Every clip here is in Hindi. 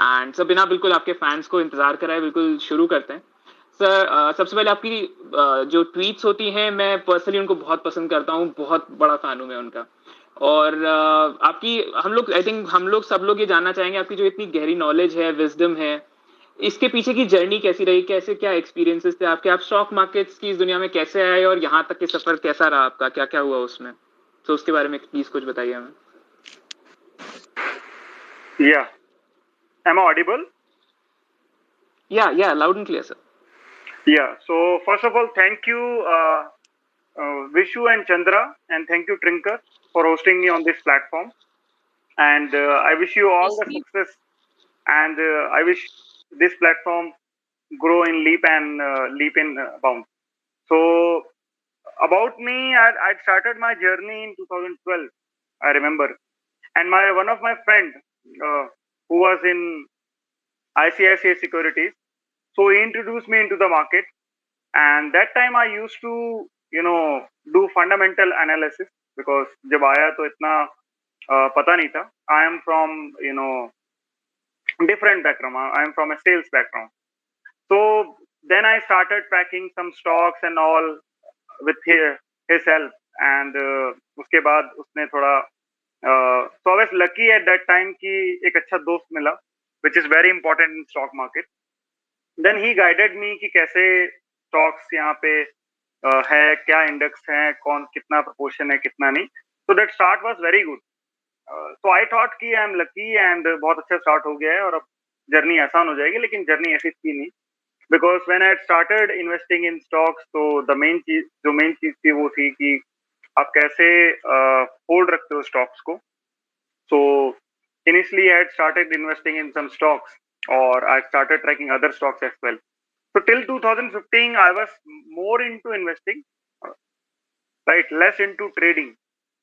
एंड सर बिना बिल्कुल आपके फैंस को इंतजार कराए बिल्कुल शुरू करते हैं। सर सबसे पहले आपकी जो ट्वीट्स होती हैं मैं पर्सनली उनको बहुत पसंद करता हूँ, बहुत बड़ा फैन हूँ मैं उनका। और आपकी हम लोग आई थिंक हम लोग सब लोग ये जानना चाहेंगे आपकी जो इतनी गहरी नॉलेज है, विजडम है, इसके पीछे की जर्नी कैसी रही, कैसे क्या एक्सपीरियंसेस थे आपके, आप स्टॉक मार्केट्स की इस दुनिया में कैसे आए और यहाँ तक के सफर कैसा रहा आपका, क्या क्या हुआ उसमें, तो उसके बारे में प्लीज कुछ बताइए हमें। Yeah. Am I audible? या loud and clear sir. Yeah. So first of all, thank you, Vishu and Chandra, and thank you, Trinker, for hosting me on this platform. And I wish you all the success, and I wish this platform grow in leap in bounds. So about me, I started my journey in 2012. I remember, and my one of my friend who was in ICICI Securities, so he introduced me into the market. And that time I used to do fundamental analysis because जब आया तो इतना पता नहीं था. I am from different background. I am from a sales background. So then I started tracking some stocks and all with his help. And उसके बाद उसने थोड़ा so I was lucky at that time कि एक अच्छा दोस्त मिला, which is very important in stock market. Then he guided me कि कैसे stocks यहाँ पे है, क्या इंडेक्स है, कौन कितना प्रपोर्शन है, कितना नहीं. So that start was very good. So I thought कि आई एम लकी एंड बहुत अच्छा स्टार्ट हो गया है और अब जर्नी आसान हो जाएगी, लेकिन जर्नी ऐसी थी नहीं. Because when I started investing in stocks, तो द मेन चीज थी वो थी कि आप कैसे होल्ड रखते हो स्टॉक्स को. So initially I had started investing in some stocks, or I started tracking other stocks as well. So till 2015, I was more into investing, right, less into trading.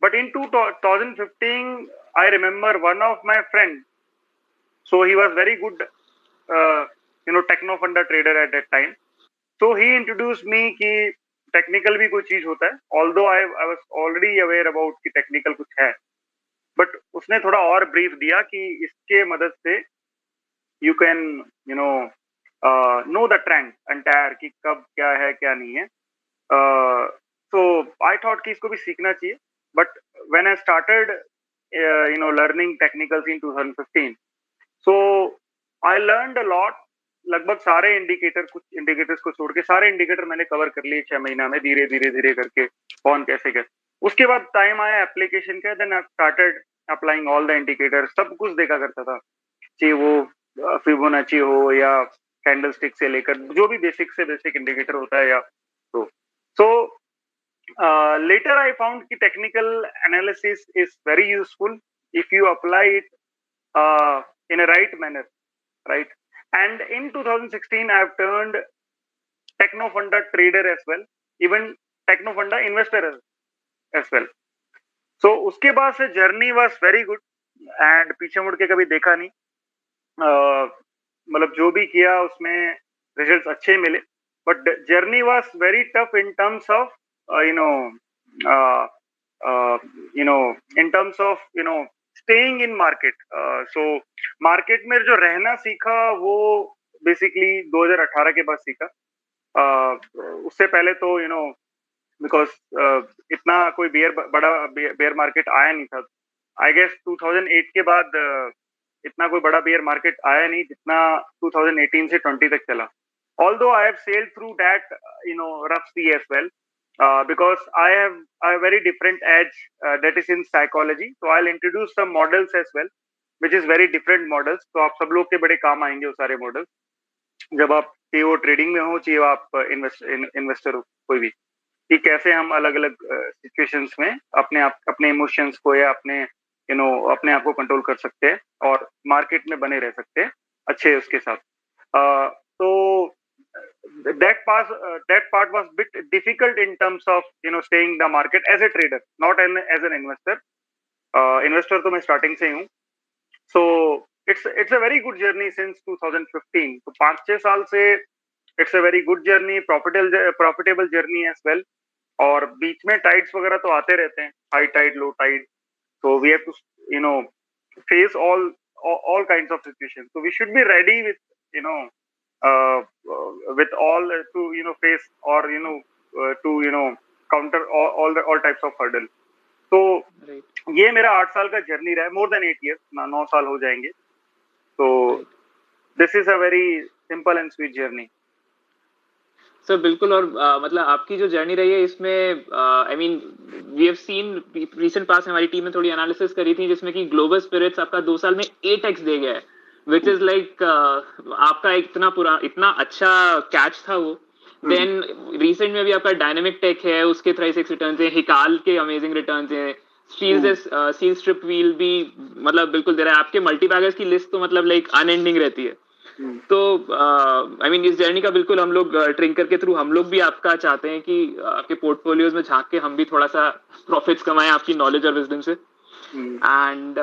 But in 2015, I remember one of my friends. So he was very good, techno funda trader at that time. So he introduced me कि technical भी कोई चीज होता है. Although I was already aware about कि technical कुछ है, but उसने थोड़ा और brief दिया कि इसके मदद से you can know the trend entire कि कब क्या है क्या नहीं है. So I thought कि इसको भी सीखना चाहिए. But when I started learning technicals in 2015, so I learned a lot. लगभग सारे कुछ इंडिकेटर्स को छोड़ के सारे इंडिकेटर मैंने कवर कर लिए 6 महीना में, धीरे धीरे धीरे करके कौन कैसे कैसे. उसके बाद टाइम आया एप्लीकेशन का. Then I started applying all the indicator. सब कुछ देखा करता था, चाहे वो फिबोनाची हो या कैंडलस्टिक से लेकर जो भी बेसिक से बेसिक इंडिकेटर होता है या so later I found कि technical analysis is very useful if you apply it in a right manner, right? And in 2016 I have turned techno funda trader as well, even techno funda investor as well. So उसके बाद से journey was very good and पीछे मुड़ के कभी देखा नहीं. मतलब जो भी किया उसमें रिजल्ट्स अच्छे मिले. But journey was very tough in terms of in terms of staying in market. So market में जो रहना सीखा वो बेसिकली 2018 के बाद सीखा. उससे पहले तो बिकॉज इतना कोई बड़ा बेयर मार्केट आया नहीं था. आई गेस 2008 के बाद इतना कोई बड़ा बेयर मार्केट आया नहीं जितना 2018 से 20 तक चला. Although I have sailed through that rough sea as well, because I have a very different edge that is in psychology. So I'll introduce some models as well, which is very different models. तो आप सब लोग के बड़े काम आएंगे वो सारे मॉडल्स, जब आप चाहे वो ट्रेडिंग में हो चाहे आप इन्वेस्टर हो कोई भी, कि कैसे हम अलग अलग सिचुएशंस में अपने इमोशंस को या अपने आप को कंट्रोल कर सकते हैं और मार्केट में बने रह सकते हैं अच्छे उसके साथ. तो that part was bit difficult in terms of staying the market as a trader, not as an investor. Investor तो मैं starting से ही हूँ. So it's a very good journey since 2015. तो 5-6 साल से it's a very good journey, profitable journey as well. और बीच में टाइड्स वगैरह तो आते रहते हैं, high tide low tide. So we have to face all kinds of situations. So we should be ready with, you know, with all to, you know, face or, you know, to, you know, counter all types of hurdle. तो ये मेरा 8 साल का जर्नी रहा है, मोर देन 8 years, 9 साल हो जाएंगे. तो this is a very simple and sweet journey. Sir बिल्कुल. और मतलब आपकी जो जर्नी रही है इसमें I mean we have seen recent past हमारी टीम ने थोड़ी एनालिसिस करी थी जिसमें कि ग्लोबल स्पिरिट्स आपका 2 साल में 8x दे गया है, विच इज लाइक आपका इतना अच्छा कैच था वो. देन रिसेंट में भी आपका डायनेमिक टेक है, उसके 36 रिटर्न्स हैं, हिकाल के अमेजिंग रिटर्न्स हैं, स्टील स्ट्रिप व्हील भी मतलब बिल्कुल दे रहा है. आपके मल्टीबैगर्स की लिस्ट तो मतलब लाइक अनएंडिंग रहती है. तो आई मीन इस जर्नी का बिल्कुल हम लोग ट्रिंकर के थ्रू हम लोग भी आपका चाहते हैं कि आपके पोर्टफोलियोज में झांक के हम भी थोड़ा सा प्रॉफिट्स कमाएं आपकी नॉलेज और विजडम से. एंड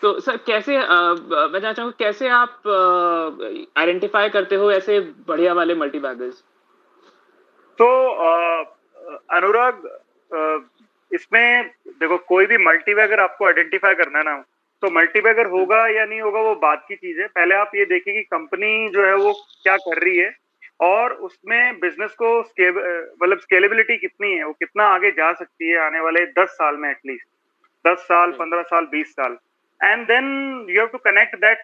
तो सर कैसे मैं जानना चाहूँगा कैसे आप आइडेंटिफाई करते हो ऐसे बढ़िया वाले मल्टीबैगर्स? तो अनुराग, इसमें देखो कोई भी मल्टीबैगर आपको आइडेंटिफाई करना है ना, तो मल्टीबैगर होगा या नहीं होगा वो बात की चीज है. पहले आप ये देखिए कि कंपनी जो है वो क्या कर रही है और उसमें बिजनेस को मतलब स्केलेबिलिटी कितनी है, वो कितना आगे जा सकती है आने वाले 10 साल में, एटलीस्ट 10 साल, 15 साल, 20 साल. And then you have to connect that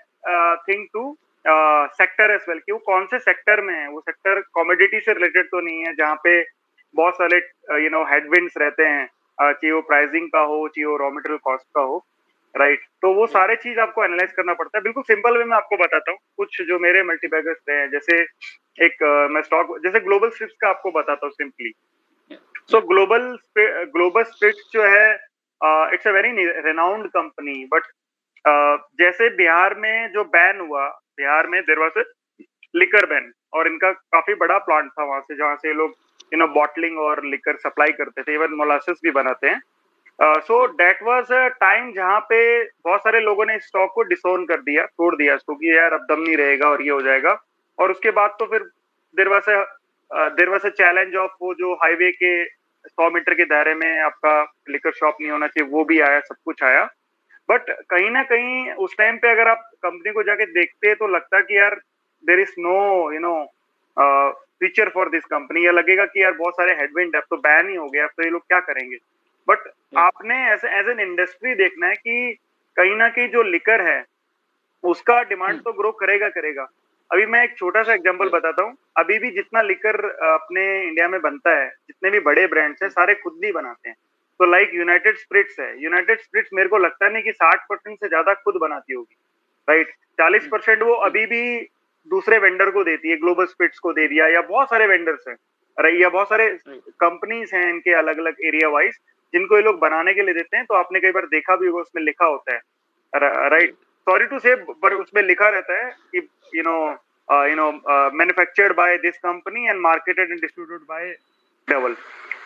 thing to sector as well, कि वो कौन से सेक्टर में है. वो सेक्टर कॉमोडिटी से रिलेटेड तो नहीं है जहाँ पे बहुत सारे यू नो हेडविंड्स रहते हैं, चाहे वो प्राइसिंग का हो, चाहे वो रॉ मटेरियल कॉस्ट का हो, राइट. तो वो सारे चीज आपको एनालाइज करना पड़ता है. बिल्कुल सिंपल वे में आपको बताता हूँ कुछ जो मेरे मल्टीबैगर्स रहे हैं. जैसे एक मैं स्टॉक जैसे ग्लोबल स्ट्रिप्स का आपको बताता हूँ सिंपली. सो ग्लोबल स्ट्रिप्स जो है it's a very renowned company, but जैसे बिहार में जो बैन हुआ, बिहार में there was a liquor ban, और इनका काफी बड़ा प्लांट था वहां से जहां से लोग यू नो बॉटलिंग और लिकर सप्लाई करते थे, इवन मोलासेस भी बनाते हैं. So that was a time जहां पे बहुत सारे लोगों ने स्टॉक को डिसोन कर दिया, तोड़ दिया इसको कि यार अब दम नहीं रहेगा और ये हो जाएगा. और उसके बाद तो फिर there was a challenge of वो जो हाईवे के 100 मीटर के दायरे में आपका लिकर शॉप नहीं होना चाहिए, वो भी आया, सब कुछ आया. बट कहीं ना कहीं उस टाइम पे अगर आप कंपनी को जाके देखते तो लगता कि यार there is no you know future for this company, या लगेगा कि यार बहुत सारे हेडविंड है, अब तो बैन ही हो गया, अब तो ये लोग क्या करेंगे. बट आपने एज एन इंडस्ट्री देखना है कि कहीं ना कहीं जो लिकर है उसका डिमांड तो ग्रो करेगा करेगा. अभी मैं एक छोटा सा एग्जांपल बताता हूँ. अभी भी जितना लिकर अपने इंडिया में बनता है, जितने भी बड़े ब्रांड्स हैं सारे खुद भी बनाते हैं. तो लाइक यूनाइटेड स्पिरिट्स है, यूनाइटेड स्पिरिट्स मेरे को लगता नहीं कि 60% से ज्यादा खुद बनाती होगी, राइट. 40% वो अभी भी दूसरे वेंडर को देती है, ग्लोबल स्पिरिट्स को दे दिया, या बहुत सारे वेंडर्स हैं, या बहुत सारे कंपनीज हैं इनके अलग अलग एरिया वाइज जिनको ये लोग बनाने के लिए देते हैं. तो आपने कई बार देखा भी होगा उसमें लिखा होता है, राइट, सॉरी टू से, पर उसमें लिखा रहता है कि you know manufactured by this company and marketed and distributed by double,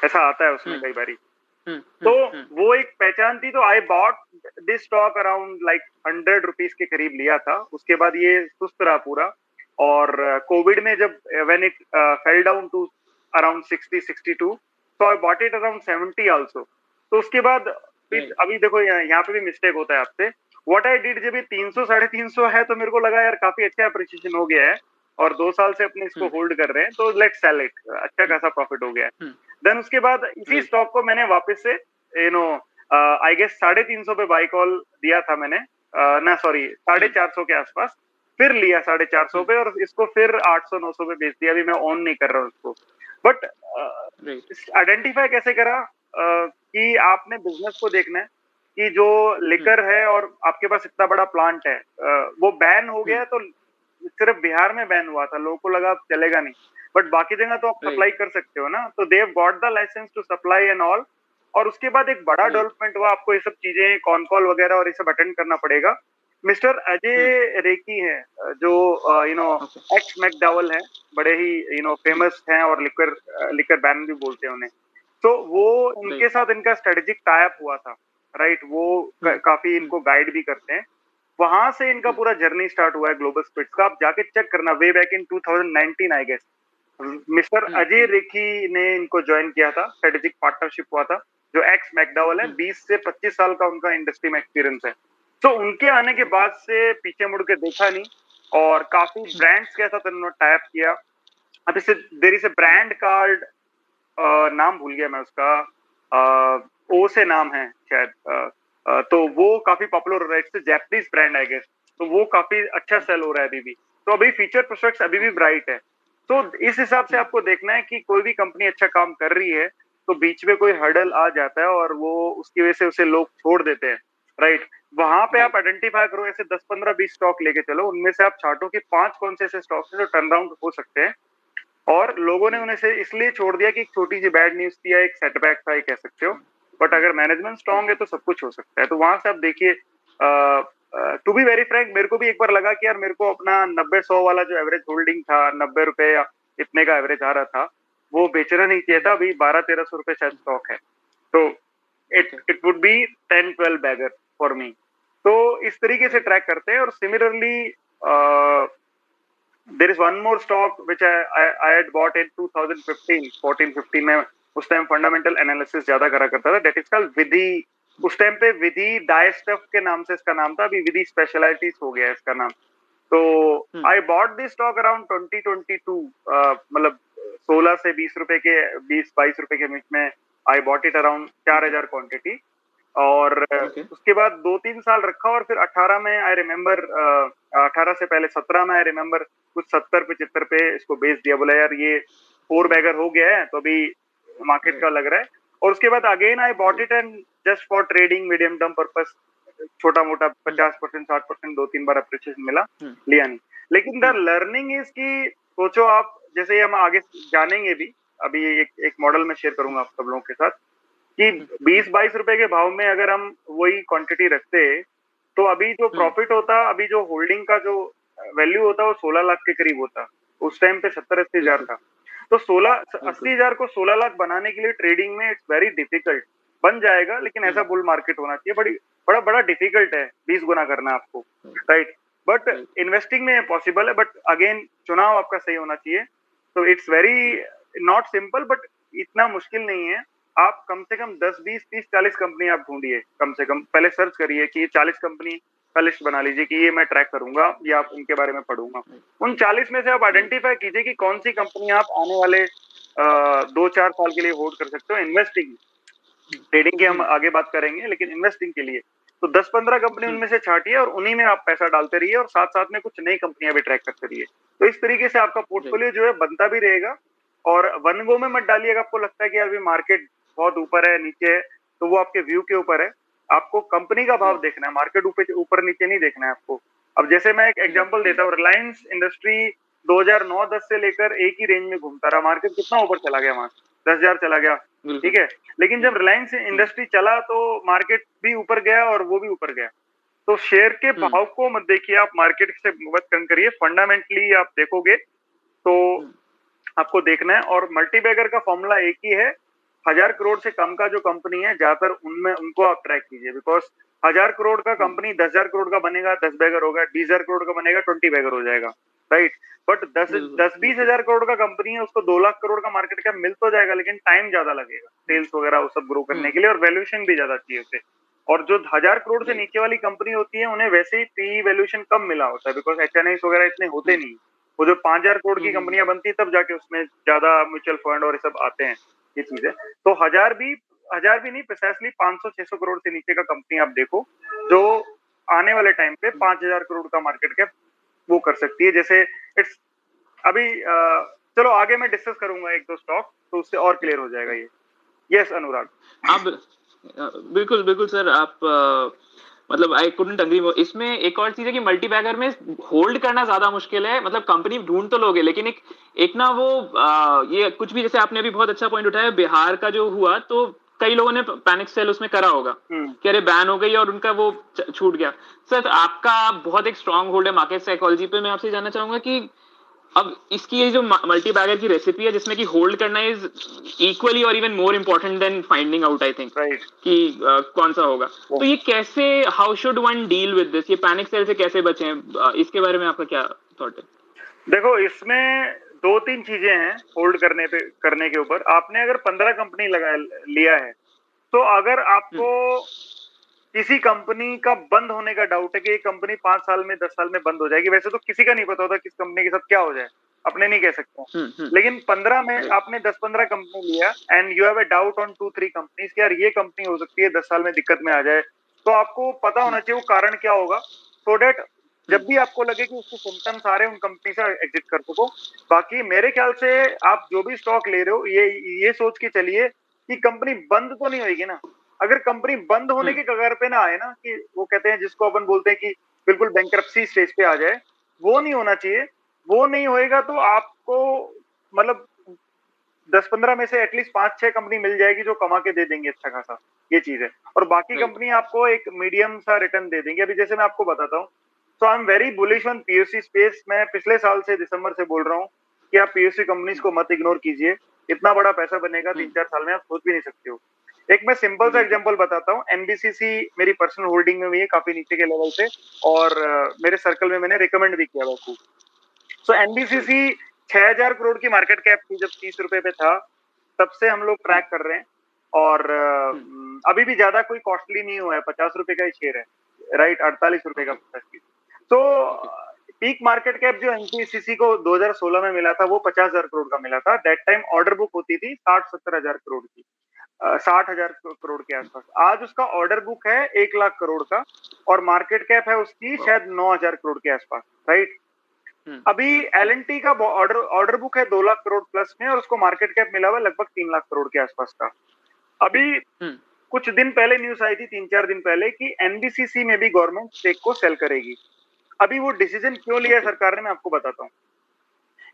ऐसा आता है उसमें कई बारी. तो वो एक पहचान थी. तो I bought this stock around like 100 rupees के करीब लिया था. उसके बाद ये सुस्त रहा पूरा, और कोविड में जब when it fell down to around 60-62, so I bought it around 70 also. तो उसके बाद अभी देखो यहाँ पे भी मिस्टेक होता है आपसे. What I did, जब ये 300-350 है तो मेरे को लगा यार काफी अच्छा अप्रिसिएशन हो गया है और 2 साल से अपने इसको होल्ड कर रहे हैं, तो लेट्स सेल इट, अच्छा खासा प्रॉफिट हो गया है. देन उसके बाद इसी स्टॉक को मैंने वापस से यू नो आई गेस 350 पे बाई कॉल दिया था मैंने, ना सॉरी 450 के आसपास, फिर लिया 450 पे और इसको फिर 800-900 पे बेच दिया. अभी मैं ऑन नहीं कर रहा हूँ उसको. बट आइडेंटिफाई कैसे करा कि आपने बिजनेस को देखना है कि जो लिकर है और आपके पास इतना बड़ा प्लांट है, वो बैन हो गया तो सिर्फ बिहार में बैन हुआ था, लोगों को लगा चलेगा नहीं, बट बाकी जगह तो आप सप्लाई कर सकते हो ना. तो they have got the licence to supply and all. और उसके बाद एक बड़ा डेवलपमेंट हुआ, आपको ये सब चीजें कॉन कॉल वगैरह और ये सब अटेंड करना पड़ेगा. मिस्टर अजय रेकी है जो यू नो एक्स मैकडॉवेल है, बड़े ही यू नो फेमस हैं और लिकर बैन भी बोलते हैं उन्हें. तो वो उनके साथ इनका स्ट्रेटेजिक टाई अप हुआ था, राइट. वो काफी इनको गाइड भी करते हैं. वहां से इनका पूरा जर्नी स्टार्ट हुआ है ग्लोबल स्पिरिट्स का. आप जाके चेक करना, way back in 2019 I guess mister Ajay Reki ने इनको ज्वाइन किया था, स्ट्रेटेजिक पार्टनरशिप हुआ था. जो एक्स मैकडॉवेल है, 20 से 25 साल का उनका इंडस्ट्री में एक्सपीरियंस है. तो उनके आने के बाद से पीछे मुड़ के देखा नहीं, और काफी ब्रांड्स के साथ उन्होंने टाइप किया। अब इससे there is a brand card, नाम भूल गया मैं उसका, ओ से नाम है शायद, तो वो काफी पॉपुलर हो रहा है, it's Japanese brand I guess, तो वो काफी अच्छा सेल हो रहा है अभी भी। तो अभी फीचर प्रोस्पेक्ट्स अभी भी ब्राइट है। तो इस हिसाब से आपको देखना है कि कोई भी कंपनी अच्छा काम कर रही है तो बीच में कोई हर्डल आ जाता है और वो उसकी वजह से उसे लोग छोड़ देते हैं, राइट। वहां पे आप आइडेंटिफाई करो, ऐसे 10-15-20 स्टॉक लेके चलो, उनमें से आप छांटो कि 5 कौन से ऐसे स्टॉक हैं जो टर्न अराउंड हो सकते हैं, और लोगों ने उन्हें से इसलिए छोड़ दिया कि एक छोटी सी बैड न्यूज थी या एक सेटबैक था, ये कह सकते हो। बट अगर मैनेजमेंट स्ट्रांग है तो सब कुछ हो सकता है। तो वहां से आप देखिए, टू बी वेरी फ्रैंक, मेरे को भी एक बार लगा कि यार मेरे को अपना 90-100 वाला जो एवरेज होल्डिंग था, 90 रुपए या इतने का एवरेज आ रहा था, वो बेचना नहीं चाहिए था। अभी 1200-1300 रुपए शायद स्टॉक है, तो it would be 10-12 bagger for me. तो इस तरीके से ट्रैक करते हैं। और similarly there is one more stock which I had bought in 2015, 14-15 में, उस टाइम फंडामेंटल एनालिसिस ज्यादा करा करता था, दैट इज कॉल्ड विधि। उस टाइम पे विधि डाई स्टफ के नाम से इसका नाम था, अभी विधि स्पेशलिटीज हो गया है इसका नाम। तो I bought this stock around 2022, मतलब 16 से 20 रुपए के, 20-22 रुपए के बीच में I bought it around 4000 quantity. और उसके बाद 2-3 साल रखा, और फिर 18 में आई रिमेम्बर, 18 से पहले 17 में आई रिमेम्बर कुछ 70-75 पे इसको बेच दिया, बोला यार ये 4 बैगर हो गया है तो अभी मार्केट का लग रहा है। और उसके बाद again I bought it and just for trading medium term purpose, छोटा मोटा 50% 60% 2-3 बार अप्रिशिएशन मिला, लिया नहीं। लेकिन द लर्निंग इज कि सोचो आप, जैसे हम आगे जानेंगे भी, अभी एक मॉडल में शेयर करूंगा आप सब लोगों के साथ, कि 20-22 रुपए के भाव में अगर हम वही क्वांटिटी रखते, तो अभी जो प्रॉफिट होता, अभी जो होल्डिंग का जो वैल्यू होता, वो 16 लाख के करीब होता। उस टाइम पे 70-80 हजार था। तो 80 हजार को 16 लाख बनाने के लिए ट्रेडिंग में इट्स वेरी डिफिकल्ट। बन जाएगा, लेकिन ऐसा बुल मार्केट होना चाहिए, बड़ा बड़ा डिफिकल्ट है 20 गुना करना आपको, राइट। बट इन्वेस्टिंग में पॉसिबल है, बट अगेन चुनाव आपका सही होना चाहिए। तो it's very not simple, but इतना मुश्किल नहीं है। आप कम से कम 10-20-30-40 कंपनी आप ढूंढिए, कम से कम पहले सर्च करिए कि ये 40 कंपनी का लिस्ट बना लीजिए कि ये मैं ट्रैक करूंगा या आप इनके बारे में पढ़ूंगा। उन 40 में से आप आइडेंटिफाई कीजिए कि कौन सी कंपनी आप आने वाले 2-4 साल के लिए होल्ड कर सकते हो। इन्वेस्टिंग, ट्रेडिंग की हम आगे बात करेंगे, लेकिन इन्वेस्टिंग के लिए तो 10-15 कंपनी उनमें से छाटिए और उन्हीं में आप पैसा डालते रहिए, और साथ साथ में कुछ नई कंपनियां भी ट्रैक करते रहिए। तो इस तरीके से आपका पोर्टफोलियो जो है बनता भी रहेगा। और वन गो में मत डालिएगा, आपको लगता है कि अभी मार्केट बहुत ऊपर है नीचे है, तो वो आपके व्यू के ऊपर है। आपको कंपनी का भाव देखना है, मार्केट ऊपर नीचे नहीं देखना है आपको। अब जैसे मैं एक एग्जांपल देता हूँ, रिलायंस इंडस्ट्री 2009-10 से लेकर एक ही रेंज में घूमता रहा, मार्केट कितना ऊपर चला गया, वहां 10,000 चला गया, ठीक है। लेकिन जब रिलायंस इंडस्ट्री चला तो मार्केट भी ऊपर गया और वो भी ऊपर गया। तो शेयर के भाव को मत देखिए आप, मार्केट से मत कम करिए, फंडामेंटली आप देखोगे तो आपको देखना है। और मल्टीबैगर का फॉर्मूला एक ही है, 1000 करोड़ से कम का जो कंपनी है ज्यादातर उनमें उनको आप ट्रैक कीजिए, बिकॉज 1000 करोड़ का कंपनी 10,000 करोड़ का बनेगा 10 बैगर होगा, 20,000 करोड़ का बनेगा 20 बैगर हो जाएगा, राइट। बट 10-20 हजार करोड़ का कंपनी है, उसको 2 लाख करोड़ का मार्केट कैप मिल तो जाएगा, लेकिन टाइम ज्यादा लगेगा सेल्स वगैरह वो सब ग्रो करने के लिए, और वैल्यूएशन भी ज्यादा चाहिए उसे। और जो 1000 करोड़ से नीचे वाली कंपनी होती है उन्हें वैसे ही पी वैल्यूएशन कम मिला होता है, बिकॉज एचएनआईस वगैरह इतने होते नहीं। वो जो 5000 करोड़ की कंपनियां बनती है तब जाके उसमें ज्यादा म्यूचुअल फंड और ये सब आते हैं, ये चीजें। तो हजार भी नहीं, प्रिसाइसली 500-600 करोड़ से नीचे का कंपनी आप देखो जो आने वाले टाइम पे 5000 करोड़ का मार्केट कैप वो कर सकती है। जैसे इट्स अभी चलो आगे मैं डिस्कस करूंगा 1-2 स्टॉक, तो उससे और क्लियर हो जाएगा ये। यस अनुराग। आप बिल्कुल बिल्कुल सर, आप मतलब आई कुडंट अग्री। इसमें एक और चीज है कि मल्टीबैगर में होल्ड करना ज्यादा मुश्किल है, मतलब कंपनी ढूंढ तो लोगे, लेकिन एक ना वो ये कुछ भी, जैसे आपने अभी बहुत अच्छा पॉइंट उठाया बिहार का जो हुआ, तो कई लोगों ने पैनिक सेल उसमें करा होगा कि अरे बैन हो गई और उनका वो छूट गया। सर आपका बहुत एक स्ट्रांग होल्ड है मार्केट साइकोलॉजी पे, मैं आपसे जानना चाहूंगा कि अब इसकी ये जो मल्टी बैगर की रेसिपी है जिसमें कि होल्ड करना इज इक्वली और even more important then finding out, I think, कि कौन सा होगा, तो ये कैसे, how should one deal with this, ये पैनिक सेल से कैसे बचें, इसके बारे में आपका क्या थॉट है? देखो इसमें 2-3 चीजें हैं होल्ड करने के ऊपर। आपने अगर 15 कंपनी लगा लिया है, तो अगर आपको किसी कंपनी का बंद होने का डाउट है कि ये कंपनी 5 साल में 10 साल में बंद हो जाएगी, वैसे तो किसी का नहीं पता होता किस कंपनी के साथ क्या हो जाए, अपने नहीं कह सकते। लेकिन 15 में राइट। आपने 10-15 कंपनी लिया and you have a doubt on 2-3 companies कि यार ये कंपनी हो सकती है 10 साल में दिक्कत में आ जाए, तो आपको पता होना चाहिए वो कारण क्या होगा, सो दैट जब भी आपको लगे कि उसके सिम्टम्स आ रहे हैं उन कंपनी से एग्जिट कर सको। बाकी मेरे ख्याल से आप जो भी स्टॉक ले रहे हो ये सोच के चलिए कि कंपनी बंद तो नहीं होगी ना। अगर कंपनी बंद होने के कगार पे ना आए ना, कि वो कहते हैं जिसको अपन बोलते हैं कि बिल्कुल बैंकरप्सी स्टेज पे आ जाए, वो नहीं होना चाहिए। वो नहीं होएगा तो आपको मतलब 10-15 में से एटलीस्ट 5-6 कंपनी मिल जाएगी जो कमा के दे देंगे अच्छा खासा, ये चीज है। और बाकी राइट। कंपनी आपको एक मीडियम सा रिटर्न दे देंगे। अभी जैसे मैं आपको बताता हूँ, so I am very bullish on POC space. मैं पिछले साल से दिसंबर से बोल रहा हूँ कि आप पीओसी कंपनीज को मत इग्नोर कीजिए, इतना बड़ा पैसा बनेगा 3-4 साल में, आप सोच भी नहीं सकते हो। एक मैं सिंपल सा एग्जांपल बताता हूँ, एनबीसीसी मेरी पर्सनल होल्डिंग में भी है काफी नीचे के लेवल से, और मेरे सर्कल में मैंने रिकमेंड भी किया वैसे। सो एनबीसीसी 6,000 करोड़ की मार्केट कैप थी जब 30 रुपए पे था, तब से हम लोग ट्रैक कर रहे हैं। और अभी भी ज्यादा कोई कॉस्टली नहीं हुआ है, 50 रुपए का ही शेयर है, राइट, 48 रुपए का। तो पीक मार्केट कैप जो एनबीसीसी को 2016 में मिला था वो 50,000 करोड़ का मिला था। दैट टाइम ऑर्डर बुक होती थी 60-70 हजार करोड़ की, 60,000 करोड़ के आसपास। आज उसका ऑर्डर बुक है 1 लाख करोड़ का, और मार्केट कैप है उसकी शायद 9,000 करोड़ के आसपास, राइट। अभी एलएनटी का ऑर्डर बुक है 2 लाख करोड़ प्लस में, और उसको मार्केट कैप मिला हुआ लगभग 3 लाख करोड़ के आसपास का। अभी कुछ दिन पहले न्यूज आई थी, 3-4 दिन पहले, कि एनबीसीसी में भी गवर्नमेंट स्टेक को सेल करेगी। अभी वो डिसीजन क्यों लिया सरकार ने, मैं आपको बताता हूँ।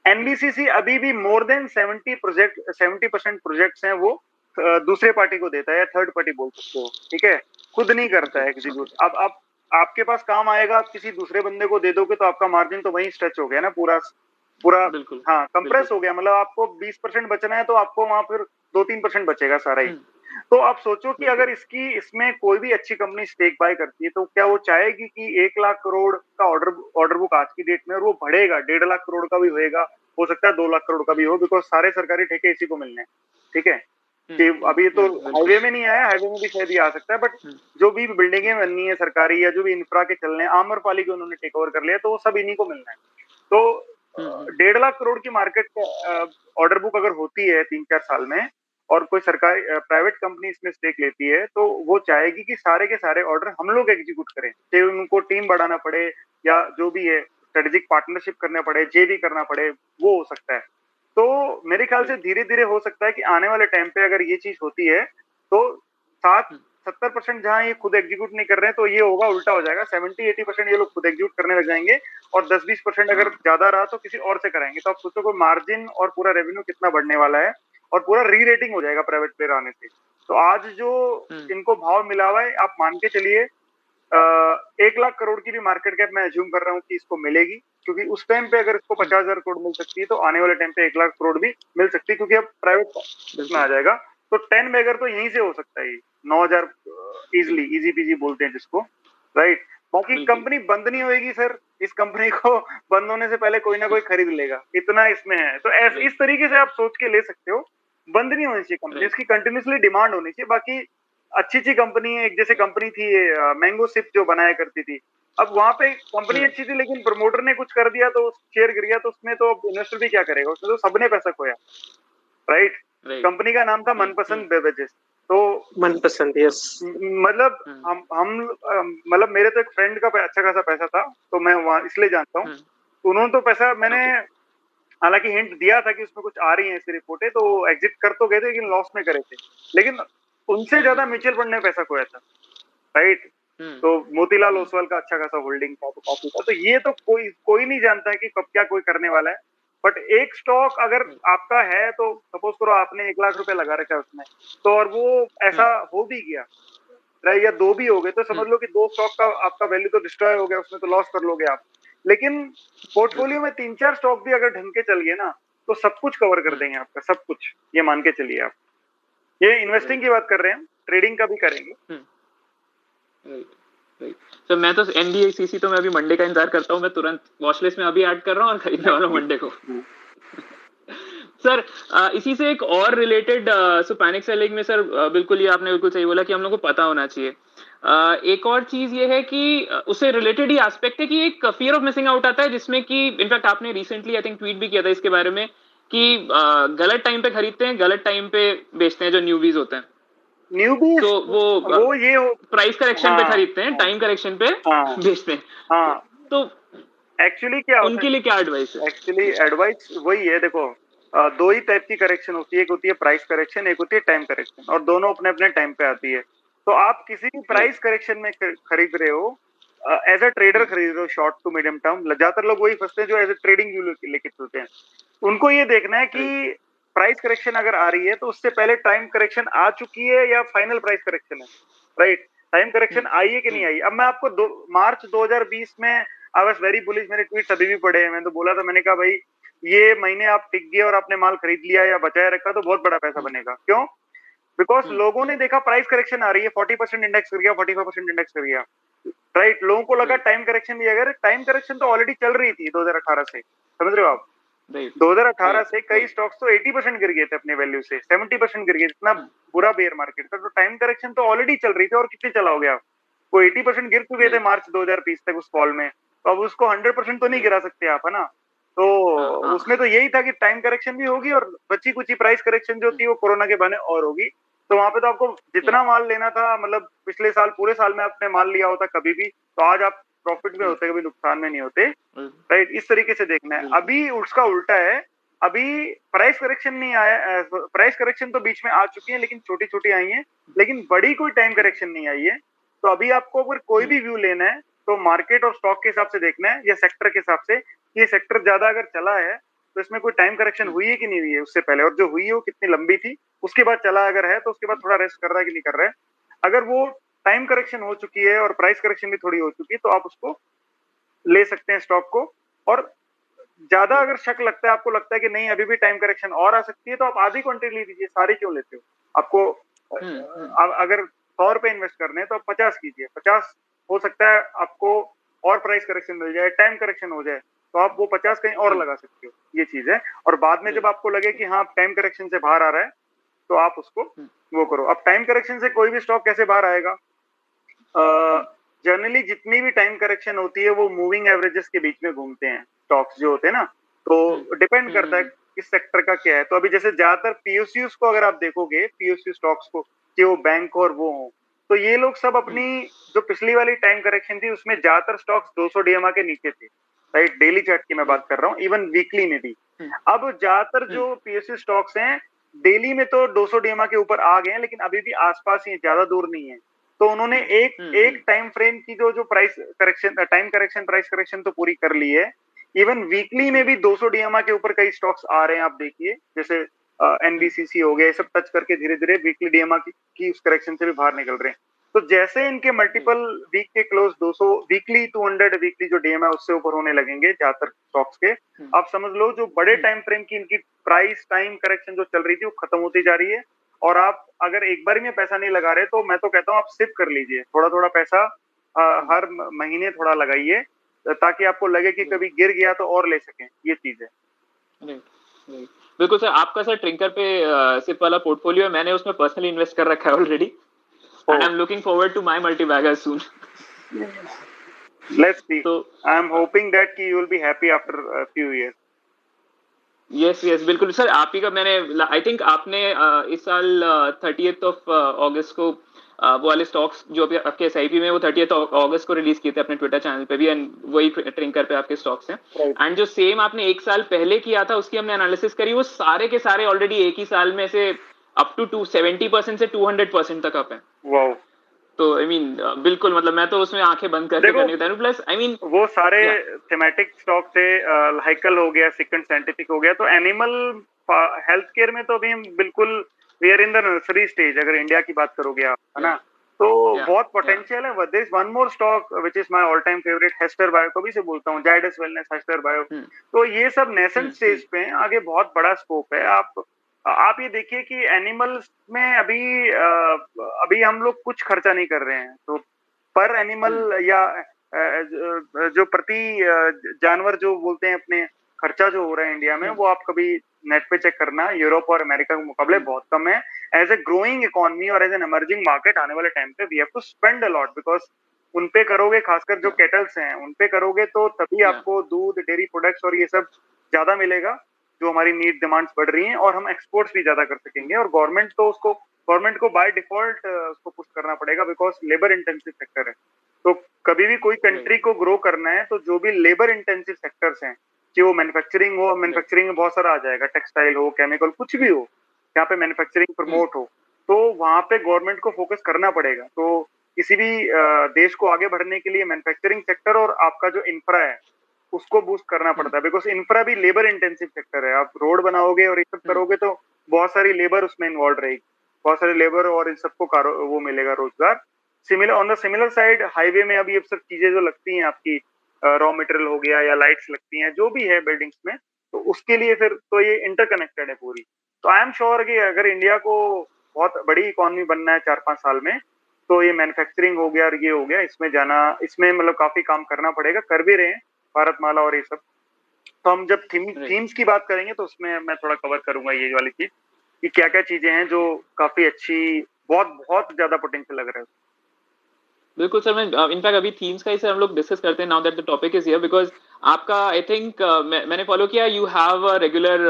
एनबीसीसी अभी भी मोर देन 70% प्रोजेक्ट्स हैं वो दूसरे पार्टी को देता है, या थर्ड पार्टी बोल सकते हो, ठीक है, खुद नहीं करता है एग्जीक्यूट। अब आपके पास काम आएगा, आप किसी दूसरे बंदे को दे दोगे तो आपका मार्जिन तो वहीं स्ट्रेच हो गया ना, पूरा पूरा। हाँ, कंप्रेस हो गया, मतलब आपको 20% बचना है तो आपको वहां फिर 2-3% बचेगा सारा ही। तो आप सोचो कि अगर इसमें कोई भी अच्छी कंपनी स्टेक बाय करती है, तो क्या वो चाहेगी कि 1 लाख करोड़ का ऑर्डर बुक आज की डेट में, और वो बढ़ेगा, 1.5 लाख करोड़ का भी होएगा, हो सकता है 2 लाख करोड़ का भी हो, बिकॉज सारे सरकारी ठेके इसी को मिलने हैं, ठीक है। कि अभी तो हाईवे में नहीं आया, हाईवे में भी शायद ही आ सकता है, बट जो भी बिल्डिंगें बननी है सरकारी, या जो भी इंफ्रा के चलने हैं, आम्रपाली को उन्होंने टेक ओवर कर लिया, तो वो सब इन्हीं को मिलना है। तो 1.5 लाख करोड़ की मार्केट ऑर्डर बुक अगर होती है 3-4 साल में, और कोई सरकारी प्राइवेट कंपनी इसमें स्टेक लेती है, तो वो चाहेगी कि सारे के सारे ऑर्डर हम लोग एग्जीक्यूट करें, चाहे उनको टीम बढ़ाना पड़े या जो भी है, स्ट्रेटेजिक पार्टनरशिप करना पड़े, जेबी करना पड़े, वो हो सकता है। तो मेरे ख्याल से धीरे धीरे हो सकता है कि आने वाले टाइम पे अगर ये चीज होती है, तो 70% जहां ये खुद एग्जीक्यूट नहीं कर रहे हैं, तो ये होगा, उल्टा हो जाएगा, 70-80% ये लोग खुद एग्जीक्यूट करने लग जाएंगे, और 10-20% अगर ज्यादा रहा तो किसी और से कराएंगे। तो आप सोचो कोई मार्जिन और पूरा रेवेन्यू कितना बढ़ने वाला है, और पूरा री रेटिंग हो जाएगा प्राइवेट प्लेयर आने से। तो आज जो इनको भाव मिला हुआ है, आप मान के चलिए 1 लाख करोड़ की भी मार्केट कैप मैं अज्यूम कर रहा हूँ कि इसको मिलेगी, क्योंकि उस टाइम पे अगर इसको 50,000 करोड़ मिल सकती है, तो आने वाले टाइम पे 1 लाख करोड़ भी मिल सकती है, क्योंकि अब प्राइवेट में आ जाएगा। तो 10 मेगर तो यहीं से हो सकता है, 9,000 इजिली, इजी पीजी बोलते हैं जिसको, राइट। बाकी कंपनी बंद नहीं होगी सर, इस कंपनी को बंद होने से पहले कोई ना कोई खरीद लेगा, इतना इसमें है। तो इस तरीके से आप सोच के ले सकते हो, बंद नहीं होनी चाहिए कंपनी, इसकी कंटिन्यूसली डिमांड होनी चाहिए। बाकी अच्छी कंपनी है, एक जैसे कंपनी थी मैंगो सिप जो बनाया करती थी, अब वहां पे कंपनी अच्छी थी, लेकिन प्रमोटर ने कुछ कर दिया तो शेयर गिर गया, तो उसमें तो इन्वेस्टर भी क्या करेगा, उसमें तो सबने पैसा खोया, राइट। कंपनी का नाम था मनपसंद बेवरेजेस। तो मनपसंद, यस, मतलब हम मतलब मेरे तो एक फ्रेंड का अच्छा खासा पैसा था, तो मैं वहां इसलिए जानता हूँ। उन्होंने तो पैसा, मैंने हालांकि हिंट दिया था कि उसमें कुछ आ रही है ऐसी रिपोर्टें, तो एग्जिट कर तो गए थे, लेकिन लॉस में करे थे। लेकिन उनसे ज्यादा म्यूचुअल फंड ने पैसा खोया था, राइट। तो मोतीलाल ओसवाल का अच्छा खासा होल्डिंग था, तो काफी था। तो ये तो कोई नहीं जानता है कि कब क्या कोई करने वाला है, बट एक स्टॉक अगर आपका है, तो सपोज करो आपने 1 लाख रुपए लगा रखा है उसमें, तो और वो ऐसा हो भी गया, राइट, या 2 भी हो गए, तो समझ लो कि 2 स्टॉक का आपका वैल्यू तो डिस्ट्रॉय हो गया, उसमें तो लॉस कर लोगे आप। लेकिन पोर्टफोलियो में 3-4 स्टॉक भी अगर ढंग के चल गए ना, तो सब कुछ कवर कर देंगे आपका, सब कुछ, ये मान के चलिए आप। ये इन्वेस्टिंग की बात कर रहे हैं, ट्रेडिंग का भी करेंगे। तो मैं तो एनडीसीसी तो मैं अभी मंडे का इंतजार करता हूँ, मैं तुरंत वॉच लिस्ट में अभी ऐड कर रहा हूँ और खरीदने वाला मंडे को। सर इसी से एक और रिलेटेड, सो पैनिक सेलिंग में सर बिल्कुल ये आपने बिल्कुल सही बोला कि हम लोग को पता होना चाहिए। एक और चीज ये है कि उससे रिलेटेड ही एस्पेक्ट है कि एक फियर ऑफ मिसिंग आउट आता है, जिसमें कि इनफैक्ट आपने रिसेंटली आई थिंक ट्वीट भी किया था इसके बारे में कि गलत टाइम पे खरीदते हैं, गलत टाइम पे बेचते हैं जो न्यूबीज होते हैं। न्यूबीज सो वो ये हो, प्राइस करेक्शन पे हाँ खरीदते हैं, टाइम करेक्शन पे हाँ बेचते हैं। हाँ। तो एक्चुअली क्या होता उनके लिए क्या एडवाइस है? है, एक्चुअली एडवाइस वही है, देखो दो ही टाइप की करेक्शन होती है, एक होती है प्राइस करेक्शन, एक होती है टाइम करेक्शन, और दोनों अपने अपने टाइम पे आती है। तो आप किसी भी राइट। प्राइस करेक्शन में खरीद रहे हो, एज अ ट्रेडर खरीद रहे हो, शॉर्ट टू मीडियम टर्म, ज्यादातर लोग वही फंसते हैं जो एज अ ट्रेडिंग व्यू लेके चलते हैं। उनको ये देखना है कि राइट। प्राइस करेक्शन अगर आ रही है तो उससे पहले टाइम करेक्शन आ चुकी है या फाइनल प्राइस करेक्शन है, राइट। टाइम करेक्शन आई है कि नहीं आई। अब मैं आपको मार्च 2020 में आई वाज वेरी बुलिश, मेरे ट्वीट अभी भी पड़े हैं, मैंने तो बोला था, मैंने कहा भाई ये महीने आप टिक गए और आपने माल खरीद लिया या बचाए रखा तो बहुत बड़ा पैसा बनेगा। क्यों? बिकॉज लोगों ने देखा प्राइस करेक्शन आ रही है, 40% इंडेक्स कर गया, 45% इंडेक्स कर गया, राइट। लोगों को लगा टाइम करेक्शन भी, अगर टाइम करेक्शन तो ऑलरेडी चल रही थी 2018 से, समझ रहे हो आप। 2018 से कई स्टॉक्स तो 80% गिर गए थे अपने वैल्यू से, 70% गिर गए, इतना बुरा बेयर मार्केट था। तो टाइम करेक्शन तो ऑलरेडी चल रही थी, और कितने चलाओगे आप। वो 80% गिर चुके थे मार्च 2020 तक उस फॉल में, तो अब उसको 100% तो नहीं गिरा सकते आप, है ना। तो उसमें तो यही था कि टाइम करेक्शन भी होगी और बची कुछ प्राइस करेक्शन जो थी वो कोरोना के बहाने और होगी। तो वहां पे तो आपको जितना माल लेना था, मतलब पिछले साल पूरे साल में आपने माल लिया होता कभी भी, तो आज आप प्रॉफिट में होते, कभी नुकसान में नहीं होते, राइट। इस तरीके से देखना है। अभी उसका उल्टा है, अभी प्राइस करेक्शन नहीं आया, प्राइस करेक्शन तो बीच में आ चुकी है लेकिन छोटी छोटी आई है, लेकिन बड़ी कोई टाइम करेक्शन नहीं आई है। तो अभी आपको अगर कोई भी व्यू लेना है तो मार्केट और स्टॉक के हिसाब से देखना है, या सेक्टर के हिसाब से, ये सेक्टर ज्यादा अगर चला है तो इसमें कोई टाइम करेक्शन हुई है कि नहीं हुई है उससे पहले, और जो हुई है वो कितनी लंबी थी, उसके बाद चला अगर है तो उसके बाद थोड़ा रेस्ट कर रहा है कि नहीं कर रहा है। अगर वो टाइम करेक्शन हो चुकी है और प्राइस करेक्शन भी थोड़ी हो चुकी है तो आप उसको ले सकते हैं स्टॉक को। और ज्यादा अगर शक लगता है, आपको लगता है कि नहीं अभी भी टाइम करेक्शन और आ सकती है, तो आप आधी क्वांटिटी ले लीजिए, सारी क्यों लेते हो। आपको अगर 100 रुपए इन्वेस्ट करने हैं तो आप 50 कीजिए, 50 हो सकता है आपको और प्राइस करेक्शन मिल जाए, टाइम करेक्शन हो जाए, तो आप वो 50 कहीं और लगा सकते हो, ये चीज है। और बाद में जब आपको लगे कि हाँ टाइम करेक्शन से बाहर आ रहा है तो आप उसको वो करो। अब टाइम करेक्शन से कोई भी स्टॉक कैसे बाहर आएगा, जनरली जितनी भी टाइम करेक्शन होती है वो मूविंग एवरेजेस के बीच में घूमते हैं स्टॉक्स जो होते हैं ना, तो डिपेंड करता है किस सेक्टर का क्या है। तो अभी जैसे ज्यादातर पीएसयूज को अगर आप देखोगे, पीएसयू स्टॉक्स को, कि वो बैंक और वो हो, तो ये लोग सब अपनी जो पिछली वाली टाइम करेक्शन थी उसमें ज्यादातर स्टॉक्स 200 डीएमए के नीचे थे, राइट। डेली चार्ट की मैं बात कर रहा हूँ, इवन वीकली में भी। अब ज्यादातर जो पीएसयू स्टॉक्स हैं डेली में तो 200 डीएमए के ऊपर आ गए हैं, लेकिन अभी भी आसपास ही, ज्यादा दूर नहीं है। तो उन्होंने एक टाइम फ्रेम की जो price correction, time correction, price correction तो पूरी कर ली है। इवन वीकली में भी 200 डीएमए के ऊपर कई स्टॉक्स आ रहे हैं, आप देखिए, जैसे एनबीसीसी हो गया, सब टच करके धीरे धीरे वीकली डीएमए की उस करेक्शन से भी बाहर निकल रहे हैं। तो जैसे इनके मल्टीपल वीक के क्लोज 200 वीकली, 200 वीकली जो डीएमए उससे ऊपर होने लगेंगे ज्यादातर स्टॉक्स के, आप समझ लो जो बड़े टाइम फ्रेम की इनकी प्राइस टाइम करेक्शन जो चल रही थी वो खत्म होती जा रही है। और आप अगर एक बार में पैसा नहीं लगा रहे तो मैं तो कहता हूँ आप सिप कर लीजिए, थोड़ा थोड़ा पैसा हर महीने थोड़ा लगाइए, ताकि आपको लगे कि कभी गिर गया तो और ले सकें, ये चीज है। बिल्कुल सर, आपका सर ट्रिंकर पे सिप वाला पोर्टफोलियो है, मैंने उसमें पर्सनली इन्वेस्ट कर रखा है already, and I am looking forward to my multi bagger soon. Let's see, I am hoping that कि you will be happy after few years. Yes yes बिल्कुल सर, आप ही का मैंने आई थिंक आपने इस साल 30th ऑफ अगस्त को वो वाले स्टॉक्स जो भी आपके एसआईपी में वो 30th अगस्त को रिलीज किए थे अपने ट्विटर चैनल पे भी, एंड वही ट्रिंकर पे आपके स्टॉक्स हैं। एंड जो सेम आपने एक साल पहले किया था उसकी हमने एनालिसिस करी, वो सारे के सारे ऑलरेडी एक ही साल में से अप टू 270% से 200% तक अप है। वाओ। तो आई मीन बिल्कुल, मतलब मैं तो उसमें आंखें बंद करके करने देता हूं। प्लस आई मीन वो सारे थीमेटिक स्टॉक थे, हाइकल हो गया, सिकेंड साइंटिफिक हो गया, तो एनिमल हेल्थ केयर में तो अभी हम बिल्कुल we are in the nursery stage, अगर इंडिया की बात करोगे आप, है ना। तो बहुत पोटेंशियल है। There is one more stock which is my all time favourite, Hester Bio, को भी से बोलता हूँ, जायडस वेलनेस, हेस्टर बायो। तो ये सब नेसेंट स्टेज पे हैं, आगे बहुत बड़ा स्कोप है। आप ये देखिए कि एनिमल्स में अभी हम लोग कुछ खर्चा नहीं कर रहे हैं, तो पर एनिमल या जो प्रति जानवर जो बोलते हैं अपने खर्चा जो हो रहा है इंडिया में, वो आप कभी नेट पे चेक करना, यूरोप और अमेरिका के मुकाबले बहुत कम है। एज ए ग्रोइंग इकोनॉमी और एज एन इमर्जिंग मार्केट आने वाले टाइम पे we have to spend a lot, because उन पे करोगे, खासकर जो केटल्स हैं उन पे करोगे, तो तभी आपको दूध, डेयरी प्रोडक्ट्स और ये सब ज्यादा मिलेगा, जो हमारी नीड डिमांड्स बढ़ रही हैं, और हम एक्सपोर्ट्स भी ज्यादा कर सकेंगे। और गवर्नमेंट को बाय डिफॉल्ट उसको पुश करना पड़ेगा, बिकॉज लेबर इंटेंसिव सेक्टर है। तो कभी भी कोई कंट्री को ग्रो करना है तो जो भी लेबर इंटेंसिव सेक्टर्स हैं, कि वो मैन्युफैक्चरिंग हो, मैन्युफैक्चरिंग में बहुत सारा आ जाएगा, टेक्सटाइल हो, केमिकल, कुछ भी हो, यहाँ पे मैन्युफैक्चरिंग प्रमोट हो, तो वहां पे गवर्नमेंट को फोकस करना पड़ेगा। तो किसी भी देश को आगे बढ़ने के लिए मैन्युफैक्चरिंग सेक्टर और आपका जो इंफ्रा है उसको बूस्ट करना पड़ता है, बिकॉज इंफ्रा भी लेबर इंटेंसिव सेक्टर है। आप रोड बनाओगे और ये सब करोगे तो बहुत सारी लेबर उसमें इन्वॉल्व रहेगी, बहुत सारे लेबर, और इन सबको वो मिलेगा रोजगार। On the similar side, highway में अभी ये सब चीजें जो लगती हैं आपकी, रॉ मटेरियल हो गया या लाइट्स लगती हैं, जो भी है बिल्डिंग्स में, तो उसके लिए फिर तो ये इंटरकनेक्टेड है पूरी। तो आई एम श्योर कि अगर इंडिया को बहुत बड़ी इकोनॉमी बनना है 4-5 साल में, तो ये मैन्युफैक्चरिंग हो गया और ये हो गया, इसमें मतलब काफी काम करना पड़ेगा, कर भी रहे हैं, भारतमाला और ये सब। तो हम जब थीम्स की बात करेंगे तो उसमें मैं थोड़ा कवर करूंगा ये वाली चीज, कि क्या क्या चीजें हैं जो काफी अच्छी, बहुत बहुत ज्यादा पोटेंशियल लग रहा है। बिल्कुल सर, मैं इनफैक्ट अभी थीम्स का ही सर हम लोग डिस्कस करते हैं, now that the topic is here, because आपका आई थिंक मैंने फॉलो किया, you have a regular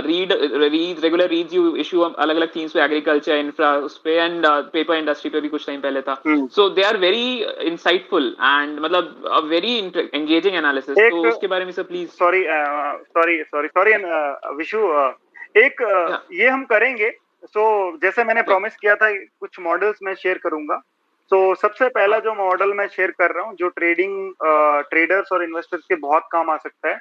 regular reads you issue अलग अलग थीम्स पे, एग्रीकल्चर, इंफ्रा उस पे, एंड पेपर इंडस्ट्री पे भी कुछ टाइम पहले था। So they are very insightful and मतलब वेरी एंगेजिंग एनालिसिस। तो उसके बारे में सर प्लीज। सॉरी विशु, ये हम करेंगे। सो जैसे मैंने प्रॉमिस किया था, कुछ मॉडल्स मैं शेयर करूंगा। तो सबसे पहला जो मॉडल मैं शेयर कर रहा हूँ, जो ट्रेडर्स और इन्वेस्टर्स के बहुत काम आ सकता है,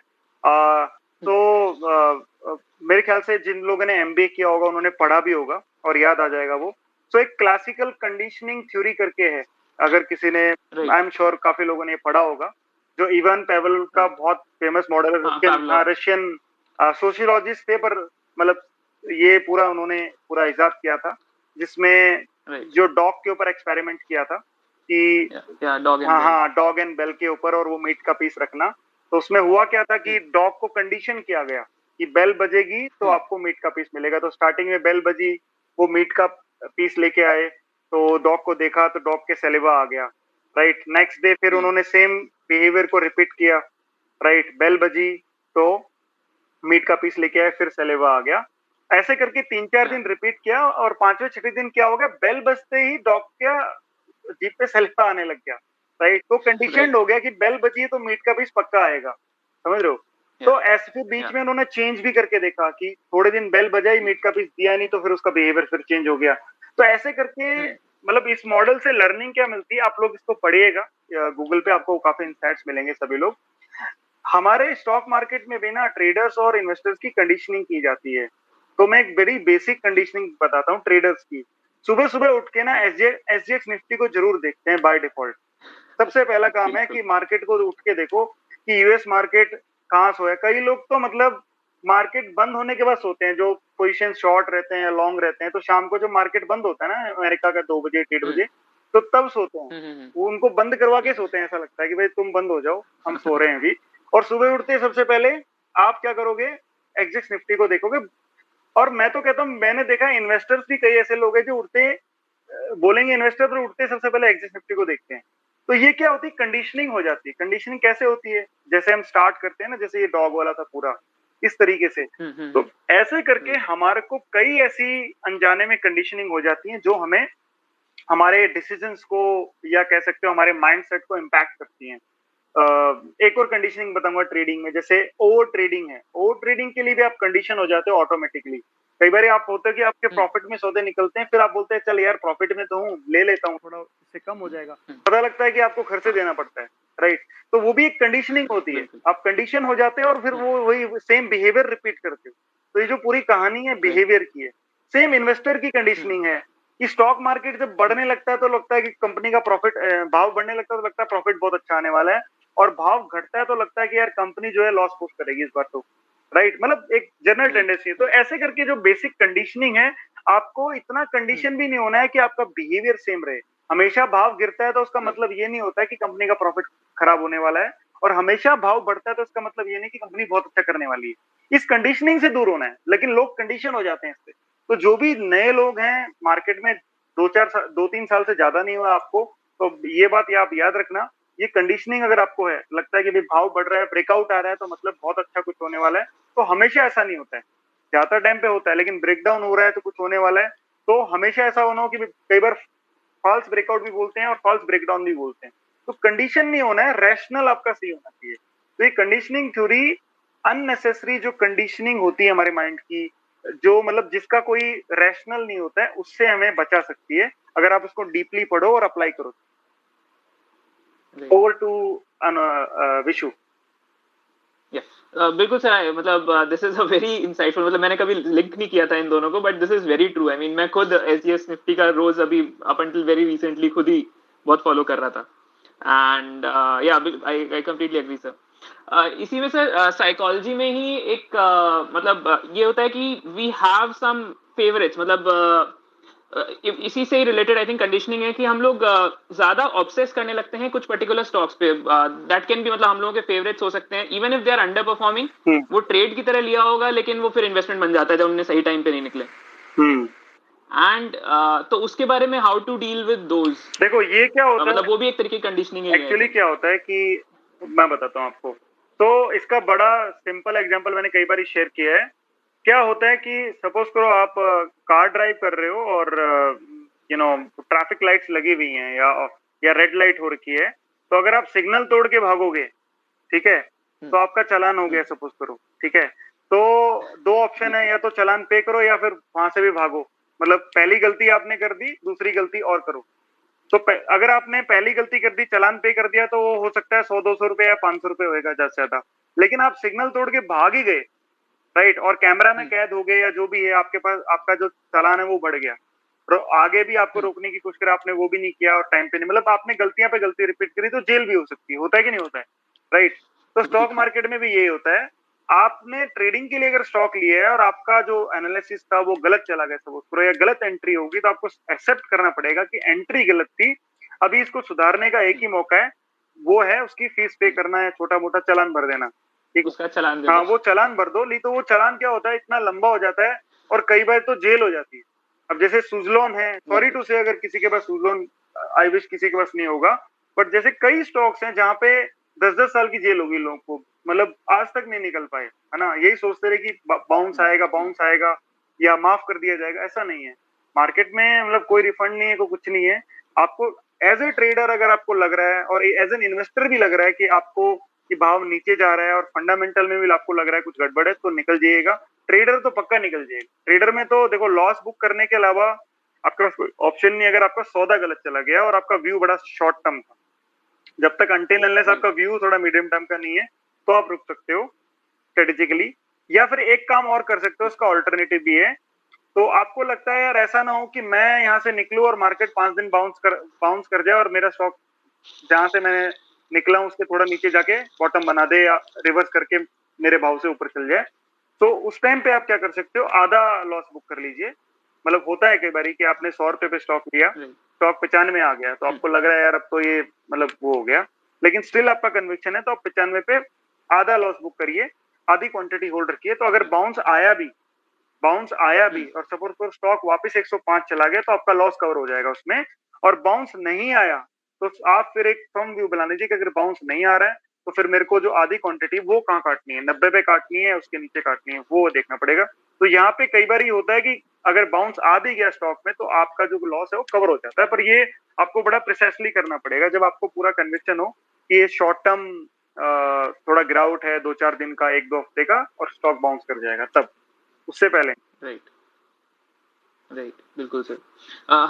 मेरे ख्याल से जिन लोगों ने एमबीए किया होगा उन्होंने पढ़ा भी होगा और याद आ जाएगा वो। तो एक क्लासिकल कंडीशनिंग थ्योरी करके है, अगर किसी ने, आई एम श्योर काफी लोगों ने पढ़ा होगा, जो इवान पेवल का बहुत फेमस मॉडल है। रशियन सोशियोलॉजिस्ट थे, पर मतलब ये पूरा उन्होंने पूरा इजाद किया था, जिसमें जो डॉग के ऊपर एक्सपेरिमेंट किया था कि डॉग एंड बेल के ऊपर, और वो मीट का पीस रखना। तो उसमें हुआ क्या था कि डॉग को कंडीशन किया गया कि बेल बजेगी तो आपको मीट का पीस मिलेगा। तो स्टार्टिंग में बेल बजी, वो मीट का पीस लेके आए, तो डॉग को देखा तो डॉग के सैलिवा आ गया, राइट। नेक्स्ट डे फिर उन्होंने सेम बिहेवियर को रिपीट किया, राइट। बेल बजी तो मीट का पीस लेके आए, फिर सैलिवा आ गया। ऐसे करके 3-4 दिन रिपीट किया, और 5वें 6वें दिन क्या हो गया, बेल बजते ही डॉग का जीभ पे सैलिवा आने लग गया, राइट। तो कंडीशनड हो गया कि बेल बजी है तो मीट का पीस पक्का आएगा, समझ रहे हो। तो ऐसे फिर बीच में उन्होंने चेंज भी करके देखा कि थोड़े दिन बेल बजाई, मीट का पीस दिया नहीं, तो फिर उसका बिहेवियर फिर चेंज हो गया। तो ऐसे करके मतलब इस मॉडल से लर्निंग क्या मिलती है, आप लोग इसको पढ़िएगा, गूगल पे आपको काफी इंसाइट्स मिलेंगे सभी लोग। हमारे स्टॉक मार्केट में भी ना ट्रेडर्स और इन्वेस्टर्स की कंडीशनिंग की जाती है। तो मैं एक बड़ी बेसिक कंडीशनिंग बताता हूँ ट्रेडर्स की। सुबह सुबह उठ के ना एसजीएक्स निफ्टी को जरूर देखते हैं बाय डिफॉल्ट। सबसे पहला काम है कि मार्केट को उठ के देखो कि यूएस मार्केट कहाँ सो है। कई लोग तो मतलब मार्केट बंद होने के बाद सोते हैं, जो पोजीशन शॉर्ट रहते हैं या लॉन्ग रहते हैं, तो शाम को जब मार्केट बंद होता है ना अमेरिका का 2 बजे 1:30 बजे, तो तब सोते हैं। वो उनको बंद करवा के सोते हैं, ऐसा लगता है कि भाई तुम बंद हो जाओ, हम सो रहे हैं अभी। और सुबह उठते सबसे पहले आप क्या करोगे, एसजीएक्स निफ्टी को देखोगे। और मैं तो कहता हूँ, मैंने देखा इन्वेस्टर्स भी कई ऐसे लोग हैं जो उठते बोलेंगे इन्वेस्टर, तो उठते सबसे पहले एसजीएक्स निफ्टी को देखते हैं। तो ये क्या होती है, कंडीशनिंग हो जाती है। कंडीशनिंग कैसे होती है, जैसे हम स्टार्ट करते हैं ना, जैसे ये डॉग वाला था पूरा इस तरीके से। तो ऐसे करके हमारे को कई ऐसी अनजाने में कंडीशनिंग हो जाती है, जो हमें हमारे डिसीजंस को, या कह सकते हो हमारे माइंडसेट को इम्पैक्ट करती हैं। एक और कंडीशनिंग बताऊंगा ट्रेडिंग में, जैसे ओवर ट्रेडिंग है। ओवर ट्रेडिंग के लिए भी आप कंडीशन हो जाते हो ऑटोमेटिकली। कई बार आप होते हो कि आपके प्रॉफिट में सौदे निकलते हैं, फिर आप बोलते हैं चल यार प्रॉफिट में तो हूँ, ले लेता हूँ, थोड़ा इससे कम हो जाएगा, पता लगता है कि आपको घर से देना पड़ता है, राइट। तो वो भी एक कंडीशनिंग होती है, आप कंडीशन हो जाते हैं और फिर वो वही सेम बिहेवियर रिपीट करते हो। तो ये जो पूरी कहानी है बिहेवियर की है। सेम इन्वेस्टर की कंडीशनिंग है कि स्टॉक मार्केट जब बढ़ने लगता है तो लगता है कि कंपनी का प्रॉफिट, भाव बढ़ने लगता है तो लगता है प्रॉफिट बहुत अच्छा आने वाला है, और भाव घटता है तो लगता है कि यार कंपनी जो है लॉस पोस्ट करेगी इस बार तो, राइट। मतलब एक जनरल टेंडेंसी है। तो ऐसे करके जो बेसिक कंडीशनिंग है, आपको इतना कंडीशन भी नहीं होना है कि आपका बिहेवियर सेम रहे। हमेशा भाव गिरता है तो उसका मतलब ये नहीं होता है कि कंपनी का प्रॉफिट खराब होने वाला है, और हमेशा भाव बढ़ता है तो इसका मतलब ये नहीं कि कंपनी बहुत अच्छा करने वाली है। इस कंडीशनिंग से दूर होना है, लेकिन लोग कंडीशन हो जाते हैं इससे। तो जो भी नए लोग हैं मार्केट में, 2-3 साल से ज्यादा नहीं हुआ आपको, तो ये बात आप याद रखना, ये कंडीशनिंग अगर आपको है, लगता है कि भाई भाव बढ़ रहा है, ब्रेकआउट आ रहा है, तो मतलब बहुत अच्छा कुछ होने वाला है, तो हमेशा ऐसा नहीं होता है। ज्यादा टाइम पे होता है, लेकिन ब्रेकडाउन हो रहा है तो कुछ होने वाला है। तो हमेशा ऐसा होना हो कि कई बार फॉल्स ब्रेकआउट भी बोलते हैं और फॉल्स ब्रेकडाउन भी बोलते हैं। तो कंडीशन नहीं होना है, रैशनल आपका सही होना चाहिए। तो ये कंडीशनिंग थ्योरी, अननेसेसरी जो कंडीशनिंग होती है हमारे माइंड की, जो मतलब जिसका कोई रैशनल नहीं होता है, उससे हमें बचा सकती है अगर आप उसको डीपली पढ़ो और अप्लाई करो। Over to Vishu. बिल्कुल सर, मतलब this is a very insightful, मतलब मैंने कभी लिंक नहीं किया था इन दोनों को, but this is very true. I mean मैं खुद एसजीएस निफ्टी का रोज अभी अप अंटिल वेरी रिसेंटली खुद ही बहुत फॉलो कर रहा था। एंड या आई कंप्लीटली एग्री सर। इसी में सर साइकोलॉजी में ही एक मतलब ये होता है कि वी हैव सम फेवरेट्स, मतलब इसी से ही रिलेटेड आई थिंक कंडीशनिंग है कि हम लोग ज्यादा ऑब्सेस करने लगते हैं कुछ पर्टिकुलर स्टॉक्स पे। दैट कैन बी, मतलब हम लोगों के फेवरेट्स हो सकते हैं even if they are underperforming. वो ट्रेड की तरह लिया होगा, लेकिन वो फिर इन्वेस्टमेंट बन जाता है जब उन्हें सही टाइम पे नहीं निकले। एंड तो उसके बारे में how to deal with those. देखो ये क्या होता है, मतलब वो भी एक तरीके की कंडीशनिंग है। एक्चुअली क्या होता है कि मैं बताता हूँ आपको, तो इसका बड़ा सिंपल एग्जांपल मैंने कई बार शेयर किया है। क्या होता है कि सपोज करो आप कार ड्राइव कर रहे हो और ट्रैफिक लाइट्स लगी हुई हैं या रेड लाइट हो रखी है, तो अगर आप सिग्नल तोड़ के भागोगे, ठीक है, तो आपका चालान हो गया सपोज करो, ठीक है। तो दो ऑप्शन है, या तो चालान पे करो या फिर वहां से भी भागो। मतलब पहली गलती आपने कर दी, दूसरी गलती और करो। तो अगर आपने पहली गलती कर दी, चालान पे कर दिया, तो वो हो सकता है 100-200 रुपए या 500 रुपए होएगा ज्यादा से ज्यादा। लेकिन आप सिग्नल तोड़ के भाग ही गए, राइट, और कैमरा में कैद हो गए या जो भी है, आपके पास आपका जो चालान है वो बढ़ गया। तो आगे भी आपको रोकने की कोशिश करा, आपने वो भी नहीं किया और टाइम पे नहीं, मतलब आपने गलतियां पे गलती रिपीट करी, तो जेल भी हो सकती है। होता है कि नहीं होता है, राइट। तो स्टॉक मार्केट में भी यही होता है। आपने ट्रेडिंग के लिए अगर स्टॉक लिया है और आपका जो एनालिसिस था वो गलत चला गया सपोज करो, या गलत एंट्री होगी, तो आपको एक्सेप्ट करना पड़ेगा कि एंट्री गलत थी। अभी इसको सुधारने का एक ही मौका है, वो है उसकी फीस पे करना है, छोटा मोटा चालान भर देना, ठीक, उसका चालान हाँ वो चालान भर दो। नहीं तो वो चालान क्या होता है, इतना लंबा हो जाता है और कई बार तो जेल हो जाती है। अब जैसे सुजलोन है, सॉरी टू से अगर किसी के पास सुजलोन, आई विश किसी के पास नहीं होगा, बट जैसे कई स्टॉक्स हैं जहाँ पे 10-10 साल की जेल होगी लोगों को, मतलब आज तक नहीं निकल पाए, है ना। यही सोचते रहे कि बाउंस आएगा या माफ कर दिया जाएगा, ऐसा नहीं है मार्केट में। मतलब कोई रिफंड नहीं है, कोई कुछ नहीं है। आपको एज ए ट्रेडर अगर आपको लग रहा है और एज एन इन्वेस्टर भी लग रहा है कि आपको कि भाव नीचे जा रहा है और फंडामेंटल में भी आपको लग रहा है कुछ गड़बड़ है, तो निकल जाइएगा। ट्रेडर तो पक्का निकल जाएगा। ट्रेडर में तो देखो, लॉस बुक करने के अलावा आपका कोई ऑप्शन नहीं। अगर आपका सौदा गलत चला गया और आपका व्यू बड़ा शॉर्ट टर्म था, जब तक अनटिल अनलेस आपका व्यू थोड़ा मीडियम टर्म का नहीं है, तो आप रुक सकते हो स्ट्रेटेजिकली। या फिर एक काम और कर सकते हो, उसका ऑल्टरनेटिव भी है। तो आपको लगता है यार ऐसा ना हो कि मैं यहाँ से निकलूं और मार्केट 5 दिन बाउंस कर जाए और मेरा स्टॉक जहां से मैं निकला हूं उसके थोड़ा नीचे जाके बॉटम बना दे या रिवर्स करके मेरे भाव से ऊपर चल जाए। तो उस टाइम पे आप क्या कर सकते हो, आधा लॉस बुक कर लीजिए। मतलब होता है कई बार कि आपने 100 रुपए पे स्टॉक लिया, स्टॉक 95 आ गया, तो आपको लग रहा है यार अब तो ये मतलब वो हो गया, लेकिन स्टिल आपका कन्विक्शन है, तो आप 95 पे आधा लॉस बुक करिए, आधी क्वांटिटी होल्ड रखिए। तो अगर बाउंस आया भी और सपोज करो स्टॉक वापस 105 चला गया, तो आपका लॉस कवर हो जाएगा उसमें। और बाउंस नहीं आया तो आप फिर एक फर्म व्यू बना लीजिए कि अगर बाउंस नहीं आ रहा है तो फिर मेरे को जो आधी क्वांटिटी वो कहाँ काटनी है, 90 पे काटनी है, उसके नीचे काटनी है, वो देखना पड़ेगा। तो यहाँ पे कई बार ये होता है कि अगर बाउंस आ भी गया स्टॉक में, तो आपका जो लॉस है वो कवर हो जाता है। पर ये आपको बड़ा प्रिसाइसली करना पड़ेगा जब आपको पूरा कन्विक्शन हो कि ये शॉर्ट टर्म थोड़ा गिरावट है, 2-4 दिन का, 1-2 हफ्ते का, और स्टॉक बाउंस कर जाएगा, तब, उससे पहले। राइट, बिल्कुल सर।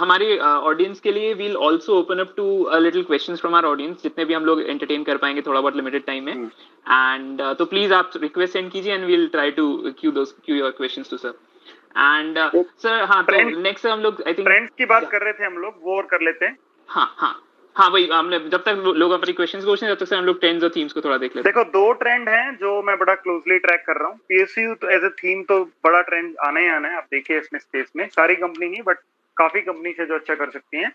हमारी ऑडियंस के लिए we'll also open up to little questions from our audience, जितने भी हम लोग एंटरटेन कर पाएंगे थोड़ा बहुत लिमिटेड टाइम में। एंड तो प्लीज आप रिक्वेस्ट सेंड कीजिए and we'll try to queue your questions to sir. And sir हाँ, तो नेक्स्ट हम लोग आई थिंक ट्रेंड्स की बात कर रहे थे हम लोग, वो और कर लेते हैं। हाँ वही, हमने जब तक लोग अपनी क्वेश्चंस पूछते हैं तब तक से हम लोग ट्रेंड्स और थीम्स को थोड़ा देख लेते हैं। देखो, 2 ट्रेंड हैं जो मैं बड़ा क्लोजली ट्रैक कर रहा हूँ। पीएसयू तो एज ए थीम तो बड़ा ट्रेंड आना ही आना है, आप देखिए इसमें स्पेस में सारी कंपनी नहीं, बट काफी कंपनी है जो अच्छा कर सकती हैं।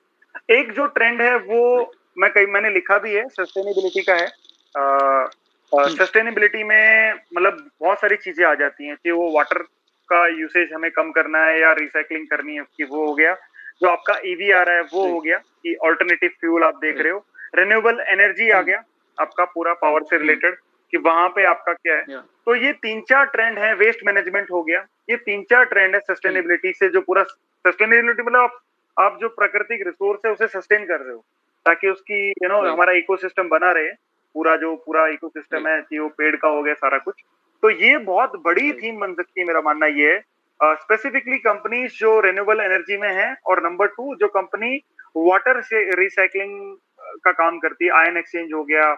एक जो ट्रेंड है वो मैंने लिखा भी है, सस्टेनेबिलिटी का है। सस्टेनेबिलिटी में मतलब बहुत सारी चीजें आ जाती हैं कि वो वाटर का यूसेज हमें कम करना है या रिसाइकलिंग करनी है उसकी, वो हो गया। जो आपका ईवी आ रहा है वो हो गया कि ऑल्टरनेटिव फ्यूल आप देख रहे हो। रिन्यूएबल एनर्जी आ गया आपका पूरा पावर से रिलेटेड कि वहां पे आपका क्या है। तो ये 3-4 ट्रेंड है। वेस्ट मैनेजमेंट हो गया, ये 3-4 ट्रेंड है सस्टेनेबिलिटी से। जो पूरा सस्टेनेबिलिटी मतलब आप जो प्राकृतिक रिसोर्स है उसे सस्टेन कर रहे हो ताकि उसकी हमारा इकोसिस्टम बना रहे। पूरा इकोसिस्टम है कि वो पेड़ का हो गया सारा कुछ। तो ये बहुत बड़ी थीम बन सकती है, मेरा मानना ये है। स्पेसिफिकली कंपनीज जो रिन्यूएबल एनर्जी में है, और नंबर 2 जो कंपनी वाटर से रिसाइकलिंग का काम करती है, आयन एक्सचेंज हो गया,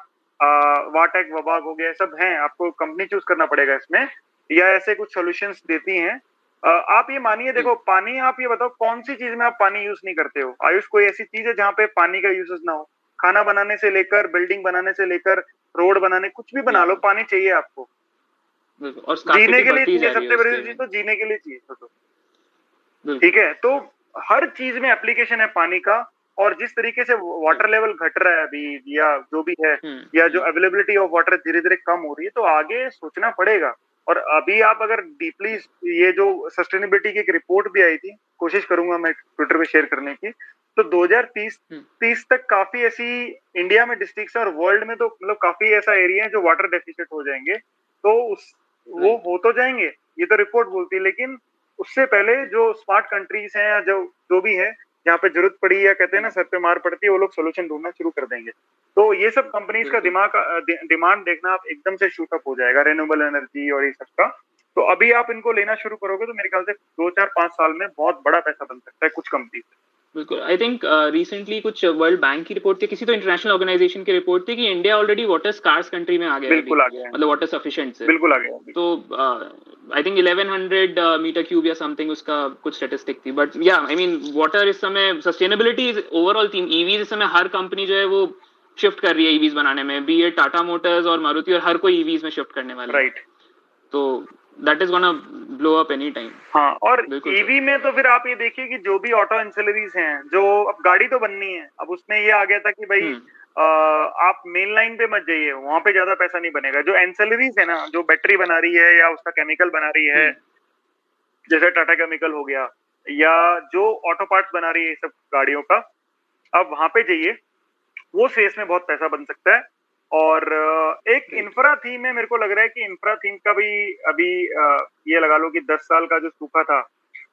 वाटेक वबाग हो गया, सब हैं। आपको कंपनी चूज करना पड़ेगा इसमें, या ऐसे कुछ सॉल्यूशंस देती हैं। आप ये मानिए, देखो पानी, आप ये बताओ कौन सी चीज में आप पानी यूज नहीं करते हो? आयुष, कोई ऐसी चीज है जहाँ पे पानी का यूजेस ना हो? खाना बनाने से लेकर, बिल्डिंग बनाने से लेकर, रोड बनाने, कुछ भी बना लो, पानी चाहिए आपको। और जीने के लिए बढ़ती जा चाहिए, रही है सबसे बड़ी उसके चीज में। तो जीने के लिए चाहिए तो ठीक है। तो हर चीज में एप्लीकेशन है पानी का। और जिस तरीके से वाटर लेवल घट रहा है अभी, या जो भी है, या जो अवेलेबिलिटी ऑफ वाटर धीरे धीरे कम हो रही है, तो आगे सोचना पड़ेगा। और अभी आप अगर डीपली, ये जो सस्टेनेबिलिटी की एक रिपोर्ट भी आई थी, कोशिश करूंगा मैं ट्विटर पे शेयर करने की, तो 2030 तक काफी ऐसी इंडिया में डिस्ट्रिक्ट्स और वर्ल्ड में तो मतलब काफी ऐसा एरिया है जो वाटर डेफिसिट हो जाएंगे। तो वो हो तो जाएंगे, ये तो रिपोर्ट बोलती है। लेकिन उससे पहले जो स्मार्ट कंट्रीज हैं, या जो जो भी है, जहाँ पे जरूरत पड़ी, या कहते हैं ना सर पे मार पड़ती है, वो लोग सोल्यूशन ढूंढना शुरू कर देंगे। तो ये सब कंपनीज का डिमांड देखना आप एकदम से शूट अप हो जाएगा, रिन्यूएबल एनर्जी और ये सब का। तो अभी आप इनको लेना शुरू करोगे तो मेरे ख्याल से 2-4-5 साल में बहुत बड़ा पैसा बन सकता है कुछ कंपनी से। बिल्कुल। आई थिंक रिसेंटली कुछ वर्ल्ड बैंक की रिपोर्ट थी, किसी तो इंटरनेशनल ऑर्गेनाइजेशन की रिपोर्ट थी कि India already water scarce country में आ गया है। बिल्कुल आ गया है, मतलब वाटर सफिशिएंट से बिल्कुल आ गया है। तो आई थिंक 1100 मीटर क्यूब या समथिंग उसका कुछ स्टैटिस्टिक थी। बट या आई मीन वाटर इस समय, sustainability is overall theme. EVs इस समय हर कंपनी जो है वो शिफ्ट कर रही है ईवीज बनाने में, बी ए टाटा मोटर्स और मारुति, और हर कोई ईवीज में शिफ्ट करने वाला है। तो that is gonna blow up any time. हाँ, और ईवी में तो फिर आप ये देखिए कि जो भी ऑटो एंसिलरीज हैं, जो अब गाड़ी तो बननी है, अब उसमें ये आ गया था कि भाई आप मेन लाइन पे मत जाइए, वहां पे ज्यादा पैसा नहीं बनेगा। जो एंसिलरीज है ना, जो बैटरी बना रही है या उसका केमिकल बना रही है, जैसे टाटा केमिकल हो गया, या जो ऑटो पार्ट्स बना रही है सब गाड़ियों का, अब वहां पे जाइए, वो स्पेस में बहुत पैसा बन सकता है। और एक इंफ्रा थीम है, मेरे को लग रहा है कि इंफ्रा थीम का भी अभी ये लगा लो कि 10 साल का जो सूखा था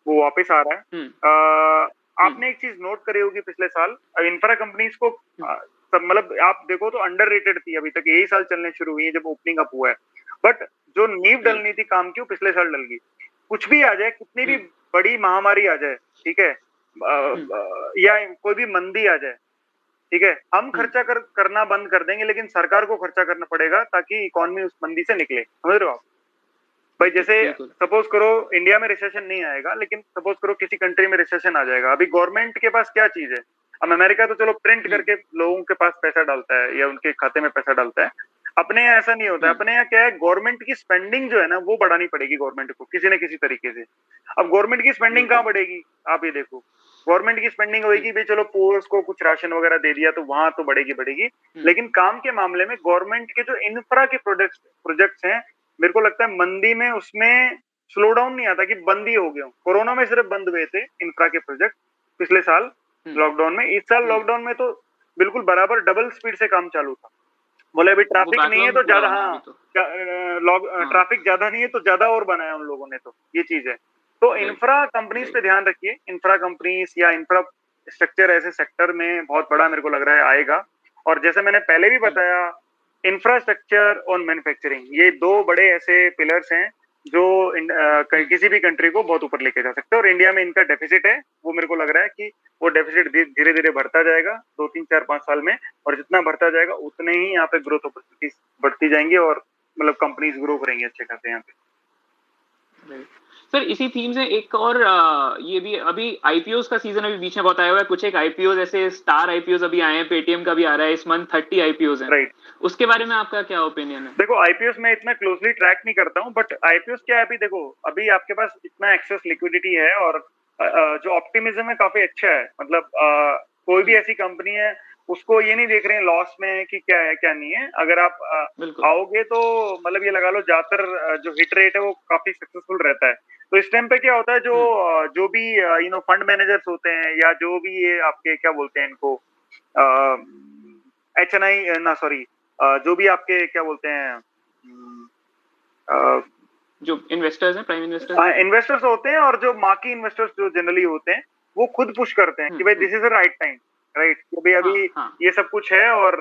वो वापस आ रहा है। आपने एक चीज नोट करी होगी पिछले साल, इंफ्रा कंपनीज को सब मतलब आप देखो तो अंडररेटेड थी, अभी तक यही साल चलने शुरू हुई है जब ओपनिंग अप हुआ है। बट जो नींव डलनी थी काम की, वो पिछले साल डल गई। कुछ भी आ जाए, कितनी भी बड़ी महामारी आ जाए, ठीक है, या कोई भी मंदी आ जाए, ठीक है, हम खर्चा करना बंद कर देंगे, लेकिन सरकार को खर्चा करना पड़ेगा ताकि इकोनॉमी उस मंदी से निकले। समझ रहे हो आप? भाई जैसे सपोज करो इंडिया में रिसेशन नहीं आएगा, लेकिन सपोज करो किसी कंट्री में रिसेशन आ जाएगा। अभी गवर्नमेंट के पास क्या चीज है? अब अमेरिका तो चलो प्रिंट करके लोगों के पास पैसा डालता है या उनके खाते में पैसा डालता है। अपने यहाँ ऐसा नहीं होता है। अपने यहाँ क्या है, गवर्नमेंट की स्पेंडिंग जो है ना, वो बढ़ानी पड़ेगी गवर्नमेंट को किसी न किसी तरीके से। अब गवर्नमेंट की स्पेंडिंग कहाँ बढ़ेगी? आप ये देखो, गवर्नमेंट की स्पेंडिंग होगी भाई, चलो पोर्स को कुछ राशन वगैरह दे दिया तो वहां तो बढ़ेगी। लेकिन काम के मामले में गवर्नमेंट के जो इंफ्रा के प्रोजेक्ट्स हैं, मेरे को लगता है मंदी में उसमें स्लो डाउन नहीं आता कि बंद ही हो गया। कोरोना में सिर्फ बंद हुए थे इंफ्रा के प्रोजेक्ट, पिछले साल लॉकडाउन में। इस साल लॉकडाउन में तो बिल्कुल बराबर डबल स्पीड से काम चालू था। बोले अभी ट्रैफिक नहीं है तो ज्यादा, हाँ, ट्रैफिक ज्यादा नहीं है तो ज्यादा और बनाया उन लोगों ने, तो ये चीज है। तो इंफ्रा कंपनीज पे ध्यान रखिए। इंफ्रा कंपनीज या इंफ्रा स्ट्रक्चर ऐसे सेक्टर में बहुत बड़ा मेरे को लग रहा है आएगा। और जैसे मैंने पहले भी बताया, इंफ्रास्ट्रक्चर और मैन्युफैक्चरिंग, ये दो बड़े ऐसे पिलर्स हैं जो किसी भी कंट्री को बहुत ऊपर लेके जा सकते हैं। और इंडिया में इनका डेफिसिट है, वो मेरे को लग रहा है कि वो डेफिसिट धीरे धीरे बढ़ता जाएगा 2-3-4-5 साल में। और जितना बढ़ता जाएगा उतने ही यहाँ पे ग्रोथ अपॉर्चुनिटीज बढ़ती जाएंगी, और मतलब कंपनीज ग्रो करेंगे अच्छे खासे यहाँ पे। सर इसी थीम से एक और ये भी, अभी आईपीओ का सीजन अभी बीच में बहुत आया हुआ है। कुछ एक आईपीओ ऐसे स्टार आईपीओ अभी आए हैं, पेटीएम का भी आ रहा है इस मंथ, 30 आईपीओ हैं। राइट, उसके बारे में आपका क्या ओपिनियन है? देखो आईपीओ में इतना क्लोजली ट्रैक नहीं करता हूँ, बट आईपीओ क्या है, अभी देखो अभी आपके पास इतना एक्सेस लिक्विडिटी है, और जो ऑप्टिमिज्म है काफी अच्छा है। मतलब कोई भी ऐसी कंपनी है उसको ये नहीं देख रहे हैं लॉस में है कि क्या है क्या नहीं है। अगर आप बिल्कुल। आओगे तो मतलब ये लगा लो ज्यादातर जो हिट रेट है वो काफी सक्सेसफुल रहता है। तो इस टाइम पे क्या होता है, जो भी फंड मैनेजर्स होते हैं या जो भी ये आपके क्या बोलते हैं इनको HNI ना सॉरी जो भी आपके क्या बोलते हैं जो इन्वेस्टर्स हैं, प्राइम इन्वेस्टर्स इन्वेस्टर्स होते हैं और जो मार्की इन्वेस्टर्स जो जनरली होते हैं वो खुद पुश करते हैं कि भाई this is the right time, right, कि भाई अभी ये सब कुछ है और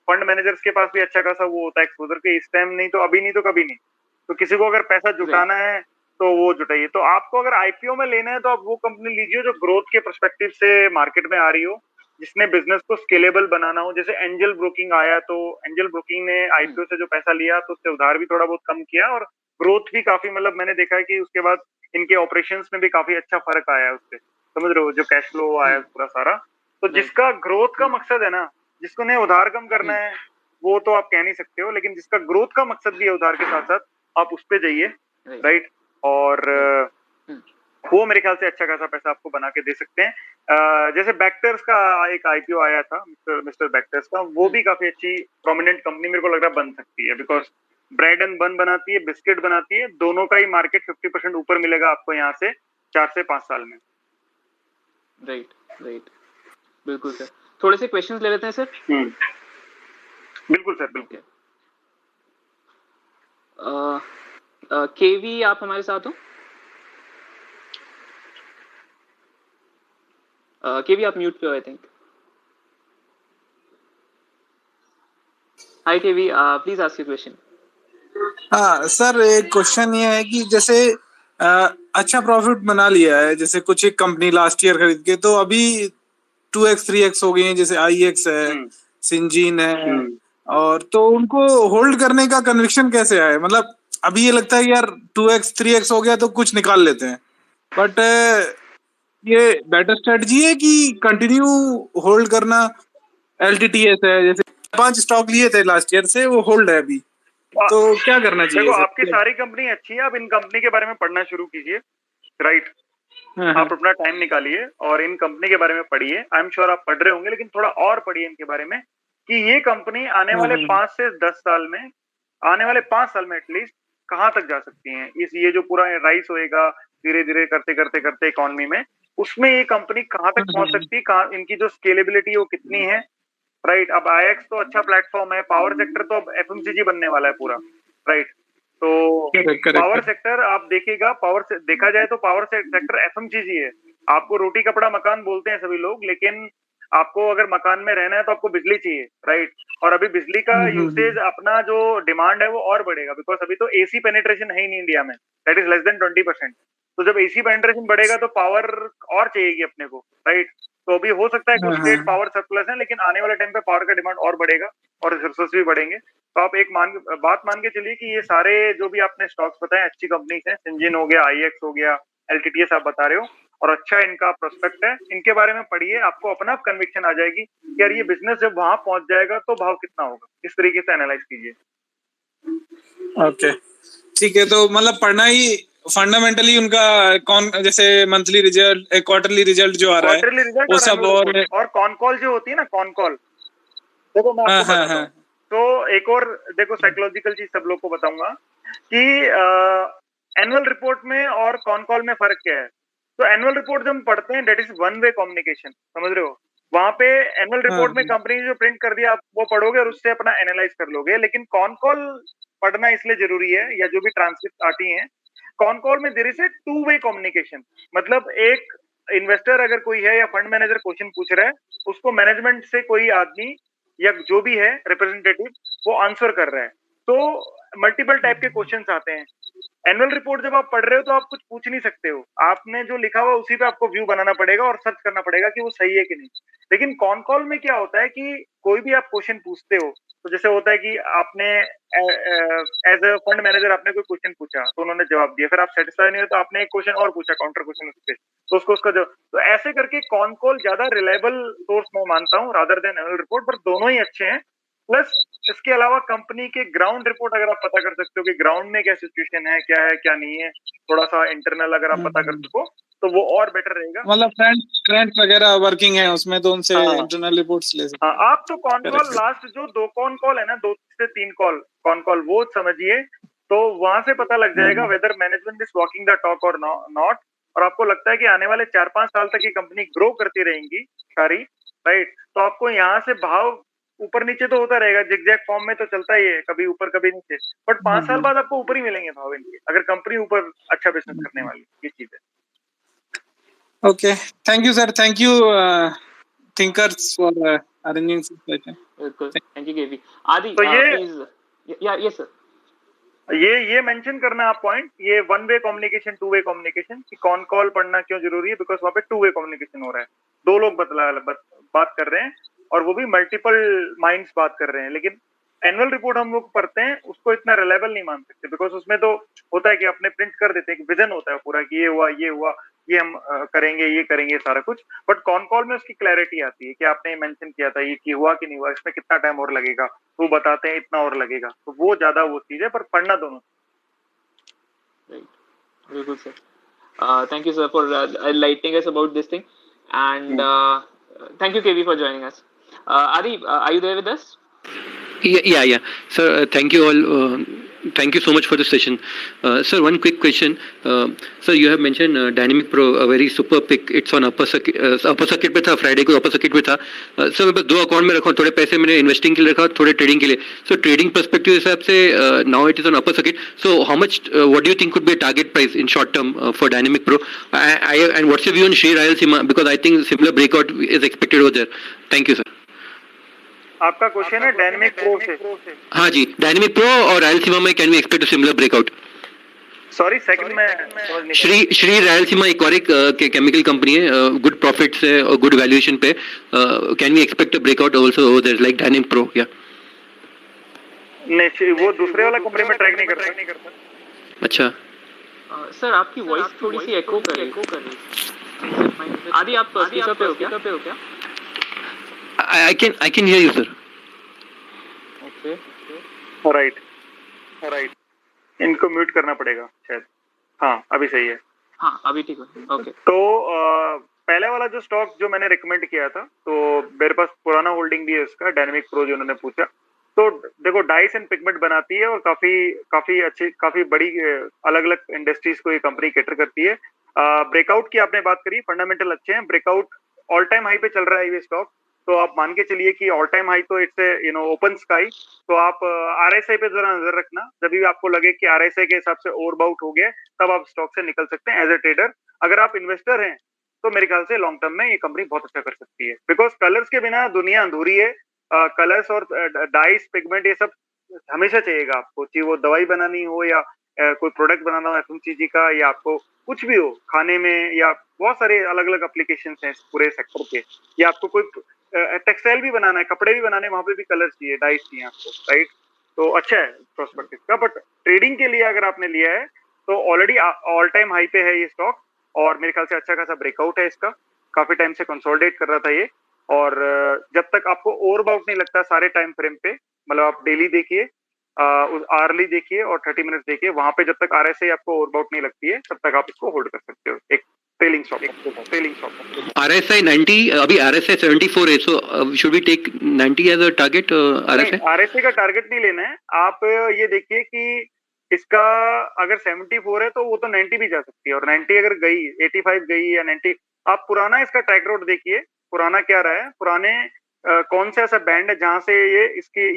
फंड मैनेजर्स के पास भी अच्छा खासा वो होता है एक्सपोजर के इस टाइम, नहीं तो अभी नहीं तो कभी नहीं। तो किसी को अगर पैसा जुटाना है तो वो जुटाइए। तो आपको अगर आईपीओ में लेना है तो आप वो कंपनी लीजिए जो ग्रोथ के पर्सपेक्टिव से मार्केट में आ रही हो, जिसने बिजनेस को स्केलेबल बनाना हो। जैसे एंजल ब्रोकिंग आया, तो एंजल ब्रोकिंग ने आईपीओ से जो पैसा लिया तो उससे उधार भी थोड़ा बहुत कम किया और ग्रोथ भी काफी, मतलब मैंने देखा है कि उसके बाद इनके ऑपरेशंस में भी काफी अच्छा फर्क आया है उससे, समझ रहे हो, जो कैश फ्लो आया पूरा सारा। तो जिसका ग्रोथ का मकसद है ना, जिसको ने उधार कम करना है वो तो आप कह नहीं सकते हो, लेकिन जिसका ग्रोथ का मकसद भी है उधार के साथ साथ, आप उस पे जाइए, राइट। और वो मेरे ख्याल से अच्छा खासा पैसा आपको बना के दे सकते हैं। जैसे बैक्टर्स का एक आईपीओ आया था, मिस्टर बैक्टर्स का, वो भी काफी अच्छी प्रोमिनेंट कंपनी मेरे को लग रहा है बन सकती है, बिकॉज ब्रेड एंड बन बनाती है, बिस्किट बनाती है, दोनों का ही मार्केट 50% ऊपर मिलेगा आपको यहाँ से 4 से 5 साल में। राइट, बिल्कुल सर। थोड़े से क्वेश्चंस ले लेते हैं सर। बिल्कुल सर, बिल्कुल। केवी आप हमारे साथ हो? केवी आप म्यूट पे हो I think. Hi KV, please ask your question. हाँ सर, एक क्वेश्चन ये है कि जैसे अच्छा प्रॉफिट बना लिया है, जैसे कुछ एक कंपनी लास्ट ईयर खरीद के, तो अभी 2x 3x हो गई है, जैसे IEX है, सिंजीन है, और तो उनको होल्ड करने का कन्विक्शन कैसे आए? मतलब अभी ये लगता है कि यार 2x 3x हो गया तो कुछ निकाल लेते हैं, बट ये बेटर स्ट्रेटजी है कि कंटिन्यू होल्ड करना? LTTS है, जैसे 5 स्टॉक लिए थे लास्ट ईयर से, वो होल्ड है अभी, तो क्या करना चाहिए? देखो, आपकी सारी कंपनी अच्छी है, आप इन कंपनी के बारे में पढ़ना शुरू कीजिए, राइट। आप अपना टाइम निकालिए और इन कंपनी के बारे में पढ़िए। आई एम श्योर आप पढ़ रहे होंगे, लेकिन थोड़ा और पढ़िए इनके बारे में कि ये कंपनी आने वाले 5 से 10 साल में, आने वाले 5 साल में एटलीस्ट कहाँ तक जा सकती है। इस ये जो पूरा राइस होएगा धीरे धीरे करते करते करते इकोनॉमी में, उसमें ये कंपनी कहाँ तक पहुंच सकती है, कहाँ इनकी जो स्केलेबिलिटी वो कितनी है, राइट। अब IEX तो अच्छा प्लेटफॉर्म है, पावर सेक्टर तो अब FMCG बनने वाला है पूरा, राइट। तो पावर सेक्टर आप देखिएगा, पावर से देखा जाए तो पावर सेक्टर FMCG है। आपको रोटी कपड़ा मकान बोलते हैं सभी लोग, लेकिन आपको अगर मकान में रहना है तो आपको बिजली चाहिए, राइट। और अभी बिजली का यूसेज, अपना जो डिमांड है वो और बढ़ेगा, बिकॉज अभी तो AC पेनिट्रेशन है ही नहीं इंडिया में, दैट इज लेस देन 20%। तो जब AC पेनिट्रेशन बढ़ेगा तो पावर और चाहिएगी अपने को, राइट। तो अभी हो सकता है कुछ स्टेट पावर सरप्लस है, लेकिन आने वाले टाइम पे पावर का डिमांड और बढ़ेगा और रिसोर्सेस भी बढ़ेंगे। तो आप एक बात मान के चलिए कि ये सारे जो भी आपने स्टॉक्स बताए अच्छी कंपनीज हैं, सिंजिन हो गया, IEX हो गया, LTTS आप बता रहे हो, और अच्छा इनका प्रोस्पेक्ट है, इनके बारे में पढ़िए, आपको अपना कन्विक्शन आ जाएगी कि यार ये बिजनेस जब वहां पहुंच जाएगा तो भाव कितना होगा। इस तरीके से एनालाइज कीजिए। ओके, ठीक है। तो मतलब पढ़ना ही फंडामेंटली उनका, कौन जैसे मंथली रिजल्ट, क्वार्टरली रिजल्ट जो आ रहा है वो सब, और कॉन कॉल जो होती है ना, कॉन कॉल, देखो मैं आपको बताता हूं। तो एक और देखो साइकोलॉजिकल चीज सब लोग को बताऊंगा कि एनुअल रिपोर्ट में और कॉन कॉल में फर्क क्या है। तो एनुअल रिपोर्ट जब हम पढ़ते हैं, that is one way communication, समझ रहे हो। वहां पे एनुअल रिपोर्ट में कंपनी ने जो प्रिंट कर दिया आप वो पढ़ोगे और उससे अपना एनालाइज कर लोगे। लेकिन कॉन कॉल पढ़ना इसलिए जरूरी है, या जो भी ट्रांसक्रिप्ट आती है कॉन कॉल में, there is a two way communication. मतलब एक इन्वेस्टर अगर कोई है या फंड मैनेजर क्वेश्चन पूछ रहा है, उसको मैनेजमेंट से कोई आदमी या जो भी है रिप्रेजेंटेटिव वो आंसर कर रहा है। तो मल्टीपल टाइप के क्वेश्चंस आते हैं। एनुअल रिपोर्ट जब आप पढ़ रहे हो तो आप कुछ पूछ नहीं सकते हो, आपने जो लिखा हुआ उसी पे आपको व्यू बनाना पड़ेगा और सर्च करना पड़ेगा कि वो सही है कि नहीं। लेकिन कॉन कॉल में क्या होता है कि कोई भी आप क्वेश्चन पूछते हो, तो जैसे होता है कि आपने एज अ फंड मैनेजर आपने कोई क्वेश्चन पूछा तो उन्होंने जवाब दिया, फिर आप सेटिस्फाई नहीं हुए तो आपने एक क्वेश्चन और पूछा, काउंटर क्वेश्चन उस पर, तो उसको उसका जवाब। तो ऐसे करके कॉन कॉल ज्यादा रिलायबल सोर्स मैं मानता हूँ रादर देन एनुअल रिपोर्ट, पर दोनों ही अच्छे हैं। प्लस इसके अलावा कंपनी के ग्राउंड रिपोर्ट अगर आप पता कर सकते हो कि ग्राउंड में क्या सिचुएशन है, क्या नहीं है, थोड़ा सा इंटरनल अगर आप पता कर सको तो वो और बेटर रहेगा। मतलब फ्रेंड्स वगैरह वर्किंग है उसमें, तो उनसे इंटरनल रिपोर्ट्स ले सकते हैं। आप तो कॉन कॉल लास्ट जो 2 कॉन कॉल है ना, 2 से 3 कॉन कॉल वो समझिए, तो वहां से पता लग जाएगा whether management is walking the talk और नॉट। और आपको लगता है कि आने वाले 4-5 साल तक ये कंपनी ग्रो करती रहेंगी सारी, राइट, तो आपको यहाँ से भाव ऊपर नीचे तो होता रहेगा, जिगजैग फॉर्म में तो चलता ही है, कभी ऊपर कभी नीचे, बट 5 साल बाद आपको ऊपर ही मिलेंगे भाव इनके, अगर कंपनी ऊपर अच्छा बिजनेस करने वाली, ये चीज है। Okay, thank you, sir. Thank you, thinkers, for arranging this session. बिल्कुल, थैंक यू केवी। आदि तो ये प्लीज, या सर, ये मेंशन करना आप पॉइंट, ये 1 वे कम्युनिकेशन 2 वे कम्युनिकेशन, कि कॉन कॉल पढ़ना क्यों जरूरी है, बिकॉज वहाँ पे 2 वे कम्युनिकेशन हो रहा है, 2 लोग बात कर रहे हैं, और वो भी मल्टीपल माइंड्स बात कर रहे हैं। लेकिन एनुअल रिपोर्ट हम लोग पढ़ते हैं, उसको इतना रिलायबल नहीं मान सकते, बिकॉज उसमें तो होता है कि अपने प्रिंट कर देते हैं कि विजन होता है पूरा, कि ये हुआ, ये हम करेंगे सारा कुछ, बट कॉन कॉल में उसकी क्लैरिटी आती है कि आपने मेंशन किया था ये कि हुआ कि नहीं हुआ, इसमें कितना टाइम और लगेगा, वो बताते हैं इतना और लगेगा, तो वो ज्यादा वो चीज है, पर पढ़ना दोनों। राइट, बिल्कुल sir. Thank you sir for enlightening us about this thing, and thank you KV for joining us. Adi, are you there with us? Yeah. Sir, thank you all. Thank you so much for this session. Sir, one quick question. Sir, you have mentioned Dynamic Pro, a very super pick. It's on upper circuit पे था, Friday को upper circuit पे था. Sir, मैं बस 2 अकाउंट में रखा हूँ, थोड़े पैसे मैंने इन्वेस्टिंग के लिए रखा, थोड़े ट्रेडिंग के लिए. So trading perspective हिसाब से now it is on upper circuit. So how much? What do you think could be a target price in short term for Dynamic Pro? And what's your view on Shree Rayalaseema? Because I think similar breakout is expected over there. Thank you, sir. आपका क्वेश्चन है डायनेमिक प्रो से? हाँ जी, डायनेमिक प्रो और रायलसीमा में can we expect a similar breakout? Sorry, second में समझ नहीं। श्री रायलसीमा एक और केमिकल कंपनी है, गुड प्रॉफिट्स है और गुड वैल्यूएशन पे, can we expect a breakout also over there like Dynamic Pro? या नहीं, वो दूसरे वाला कंपनी में ट्रैक नहीं करता। अच्छा सर, आपकी वॉइस थोड़ी सी एको कर रही है। आदि, आप स्पीकर पे हो क्या? I can hear you, sir. Okay. Right, इनको म्यूट करना पड़ेगा शायद। हाँ, अभी सही है। हाँ, अभी ठीक है। ओके। तो पहले वाला जो स्टॉक जो मैंने रिकमेंड किया था, तो मेरे पास पुराना होल्डिंग भी है उसका, डायनेमिक प्रो, जो उन्होंने पूछा। तो देखो, डाइस एंड पिगमेंट बनाती है और काफी अच्छी, काफी बड़ी अलग अलग इंडस्ट्रीज को ये कंपनी कैटर करती है। ब्रेकआउट की आपने बात करी, फंडामेंटल अच्छे हैं, ब्रेकआउट ऑल टाइम हाई पे चल रहा है ये स्टॉक, तो आप मान के चलिए कि ऑल टाइम हाई तो इट्स ओपन स्काई। तो आप आरएसआई पे जरा नजर रखना, जब भी आपको लगे कि आरएसआई के हिसाब से ओवरबाउट हो गया, तब आप स्टॉक से निकल सकते हैं एज ए ट्रेडर। अगर आप इन्वेस्टर हैं तो मेरे ख्याल से लॉन्ग टर्म में ये कंपनी बहुत अच्छा कर सकती है, बिकॉज कलर्स के बिना दुनिया अधूरी है। कलर्स और डाइस, पिगमेंट, ये सब हमेशा चाहिएगा आपको, चाहे वो दवाई बनानी हो या कोई प्रोडक्ट बनाना हो एफएमसीजी का, या आपको कुछ भी हो खाने में, या बहुत सारे अलग अलग एप्लीकेशन हैं पूरे सेक्टर के, या आपको कोई टेक्सटाइल भी बनाना है, कपड़े भी बनाने, वहां पे भी कलर चाहिए, डाइस चाहिए आपको, राइट। तो अच्छा है प्रोस्पेक्टिव का, बट ट्रेडिंग के लिए अगर आपने लिया है तो ऑलरेडी ऑल टाइम हाई पे है ये स्टॉक, और मेरे ख्याल से अच्छा खासा ब्रेकआउट है इसका, काफी टाइम से कंसोलिडेट कर रहा था ये। और जब तक आपको ओवरबाउट नहीं लगता सारे टाइम फ्रेम पे, मतलब आप डेली देखिए, आरली देखिए और 30 मिनट्स देखिए, वहां पे जब तक आरएसआई आपको ओवरबाउट नहीं लगती है, तब तक आप इसको होल्ड कर सकते हो, एक ट्रेलिंग स्टॉक। RSI 90, अभी RSI 74 है, so should we take 90 as a target? RSI का टारगेट नहीं लेना है, आप ये देखिए कि इसका अगर 74 है तो वो तो 90 भी जा सकती है, और 90 अगर गई, 85 गई या 90, आप पुराना इसका ट्रैक रोड देखिए, पुराना क्या रहा है, पुराने कौन सा ऐसा बैंड है जहां से